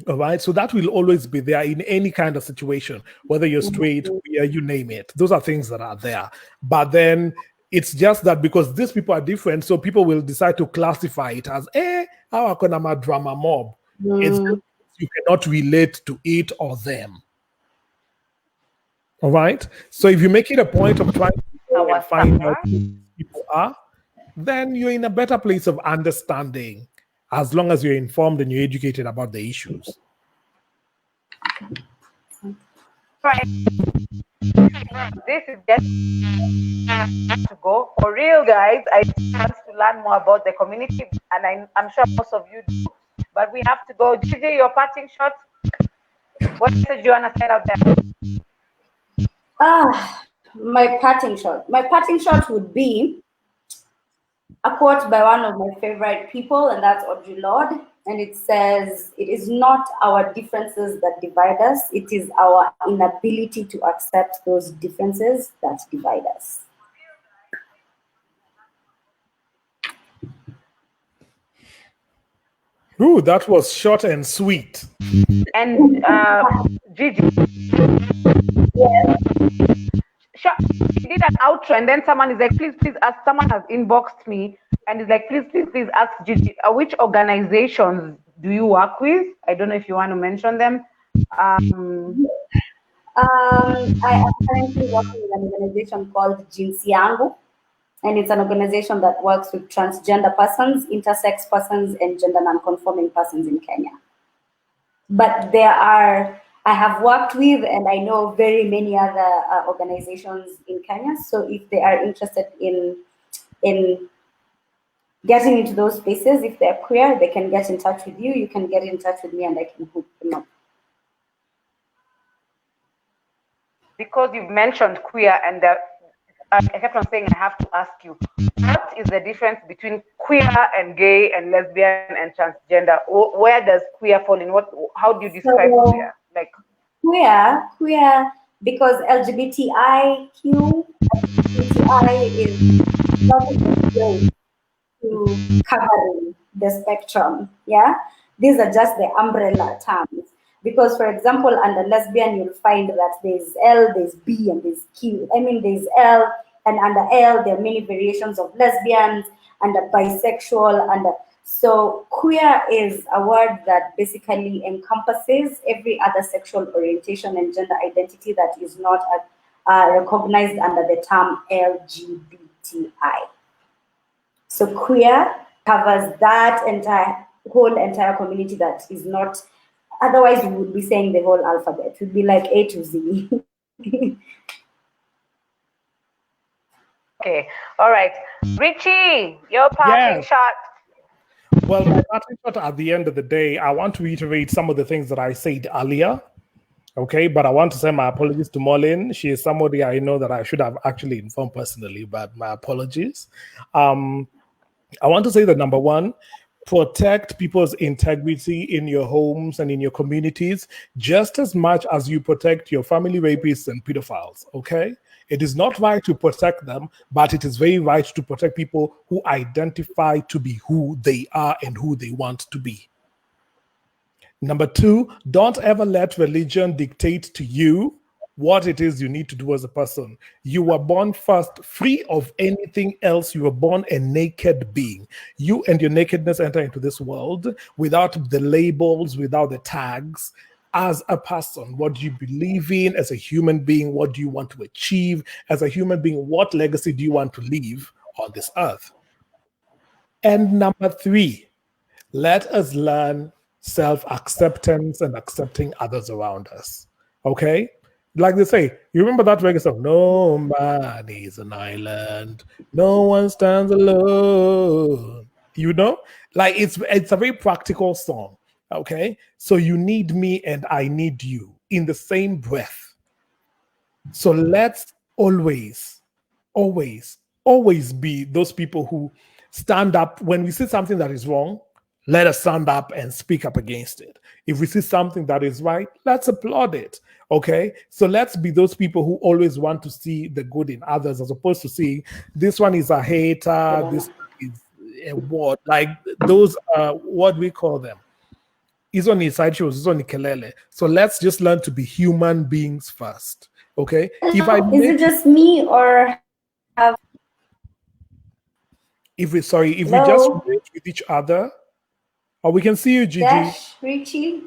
All right. So that will always be there in any kind of situation, whether you're straight, queer, you name it. Those are things that are there. But then it's just that because these people are different, so people will decide to classify it as, how can I drama mob? It's just, you cannot relate to it or them. All right. So if you make it a point of trying to find out who people are, then you're in a better place of understanding, as long as you're informed and you're educated about the issues.
Right. This is just to go. For real, guys, I want to learn more about the community, and I'm sure most of you do, but we have to go. Gigi, your parting shot. What message do you want to send out there?
My parting shot. My parting shot would be a quote by one of my favorite people, and that's Audre Lorde. And it says, "It is not our differences that divide us, it is our inability to accept those differences that divide us."
Ooh, that was short and sweet.
And Gigi, she did an outro, and then someone is like, please, please ask. Someone has inboxed me and is like, please, please, please ask Gigi, which organizations do you work with? I don't know if you want to mention them.
I am currently working with an organization called Jinsi Yangu, and it's an organization that works with transgender persons, intersex persons, and gender non-conforming persons in Kenya. But I have worked with and I know very many other organizations in Kenya. So if they are interested in getting into those spaces, if they're queer, they can get in touch with you. You can get in touch with me, and I can hook them up.
Because you've mentioned queer, and I kept on saying I have to ask you, what is the difference between queer and gay and lesbian and transgender? Where does queer fall in? How do you describe queer? Like
queer, because LGBTIQ, LGBTI is not a to covering the spectrum. Yeah, these are just the umbrella terms. Because, for example, under lesbian, you'll find that there's L, there's B, and there's Q. I mean, there's L, and under L, there are many variations of lesbians, under bisexual, so queer is a word that basically encompasses every other sexual orientation and gender identity that is not recognized under the term LGBTI. So queer covers that entire community that is not, otherwise we would be saying the whole alphabet. It would be like A to Z.
Okay, all right. Richie, your parting shot.
Well, my parting shot at the end of the day, I want to reiterate some of the things that I said earlier. Okay, but I want to send my apologies to Molin. She is somebody I know that I should have actually informed personally, but my apologies. I want to say that number one, protect people's integrity in your homes and in your communities just as much as you protect your family rapists and pedophiles, okay? It is not right to protect them, but it is very right to protect people who identify to be who they are and who they want to be. Number two, don't ever let religion dictate to you what it is you need to do as a person. You were born first, free of anything else. You were born a naked being. You and your nakedness enter into this world without the labels, without the tags. As a person, what do you believe in as a human being? What do you want to achieve as a human being? What legacy do you want to leave on this earth? And number three, let us learn self-acceptance and accepting others around us. Okay? Like they say, you remember that reggae song? No man is an island. No one stands alone. You know? Like it's a very practical song. Okay? So you need me and I need you in the same breath. So let's always, always, always be those people who stand up when we see something that is wrong. Let us stand up and speak up against it. If we see something that is right, let's applaud it. Okay. So let's be those people who always want to see the good in others as opposed to seeing this one is a hater, this one is a what, like those what we call them. Is on his side shows, is on kelele. So let's just learn to be human beings first. Okay.
Is it just me or have
if we just relate with each other? Oh, we can see you, Gigi.
Dash, Richie.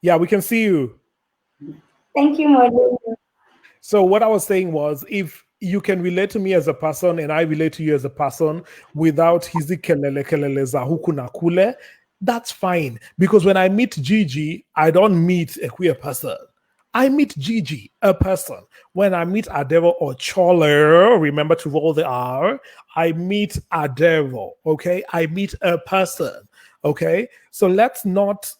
Yeah, we can see you.
Thank you, Model.
So what I was saying was, if you can relate to me as a person and I relate to you as a person without hizi kelele za huku na kule, that's fine. Because when I meet Gigi, I don't meet a queer person. I meet Gigi, a person. When I meet Adero Ocholler, remember to roll the R, I meet Adero, okay? I meet a person, okay? So let's not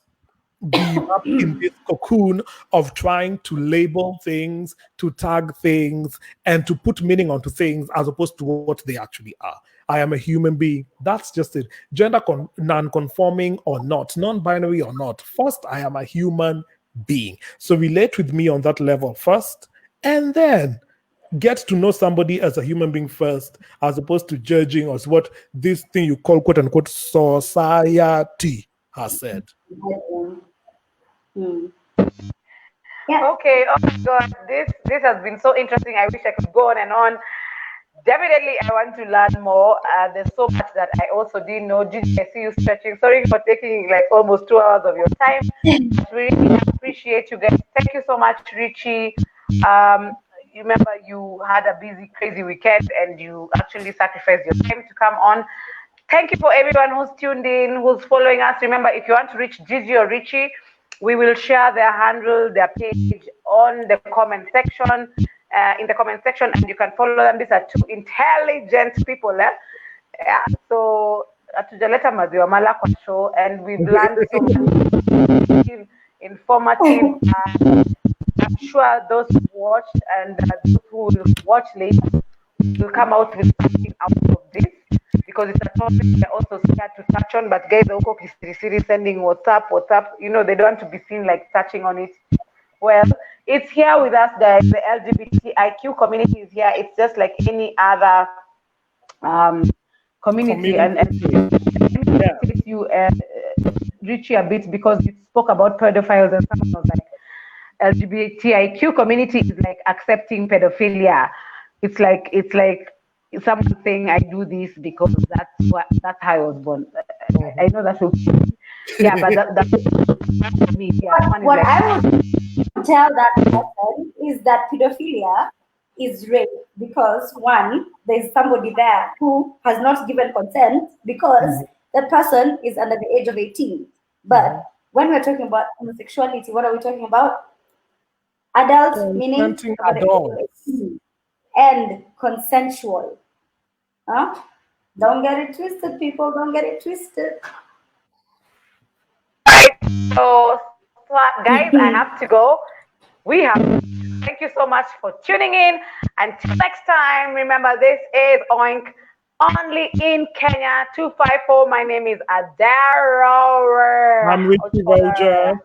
be up in this cocoon of trying to label things, to tag things, and to put meaning onto things as opposed to what they actually are. I am a human being. That's just it. Gender non-conforming or not, non-binary or not. First, I am a human being. So relate with me on that level first, and then get to know somebody as a human being first, as opposed to judging us what this thing you call quote unquote society has said.
Hmm. Yeah.
Okay. Oh my God, this has been so interesting. I wish I could go on and on. Definitely, I want to learn more. There's so much that I also didn't know. Gigi, I see you stretching. Sorry for taking like almost 2 hours of your time. But we really appreciate you guys. Thank you so much, Richie. You remember you had a busy, crazy weekend and you actually sacrificed your time to come on. Thank you for everyone who's tuned in, who's following us. Remember, if you want to reach Gigi or Richie, we will share their handle, their page on the comment section. In the comment section, and you can follow them. These are two intelligent people. Yeah. So hatujaleta maziwa mala kwa show, and we've learned so much informative. I'm sure those who watched and those who will watch later will come out with something out of this, because it's a topic they're also scared to touch on. But guys, Oko Kisiri sending WhatsApp, they don't want to be seen like touching on it. Well, it's here with us, guys. The LGBTIQ community is here. It's just like any other community. And
Yeah.
you, Richie, a bit, because you spoke about pedophiles, and someone was like, LGBTIQ community is like accepting pedophilia. It's like someone saying, I do this because that's how I was born. I know that's okay. Yeah, but that's me. Yeah,
What I would tell that person is that pedophilia is rape because one, there's somebody there who has not given consent because that person is under the age of 18. But when we're talking about homosexuality, what are we talking about? Adult, meaning
Consenting
over the age of
adults.
18, and consensual. Huh? Don't get it twisted, people. Don't get it twisted.
So, guys, I have to go. We have. Thank you so much for tuning in. Until next time, remember this is Oink, only in Kenya 254. My name is Adero
I'm Richie Roja.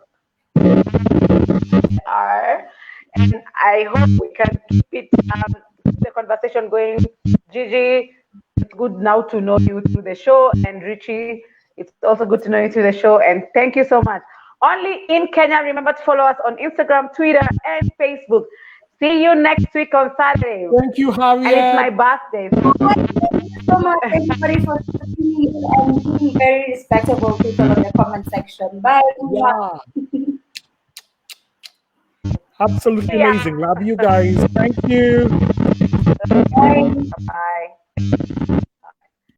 And I hope we can keep the conversation going. Gigi, it's good now to know you through the show, and Richie, it's also good to know you through the show. And thank you so much. Only in Kenya. Remember to follow us on Instagram, Twitter, and Facebook. See you next week on Saturday.
Thank you, Harriet.
And it's my birthday.
Thank you so much, everybody, for tuning in and being very respectable people in the comment section. Bye.
Yeah. Absolutely amazing. Love you guys. Thank you.
Bye.
Bye.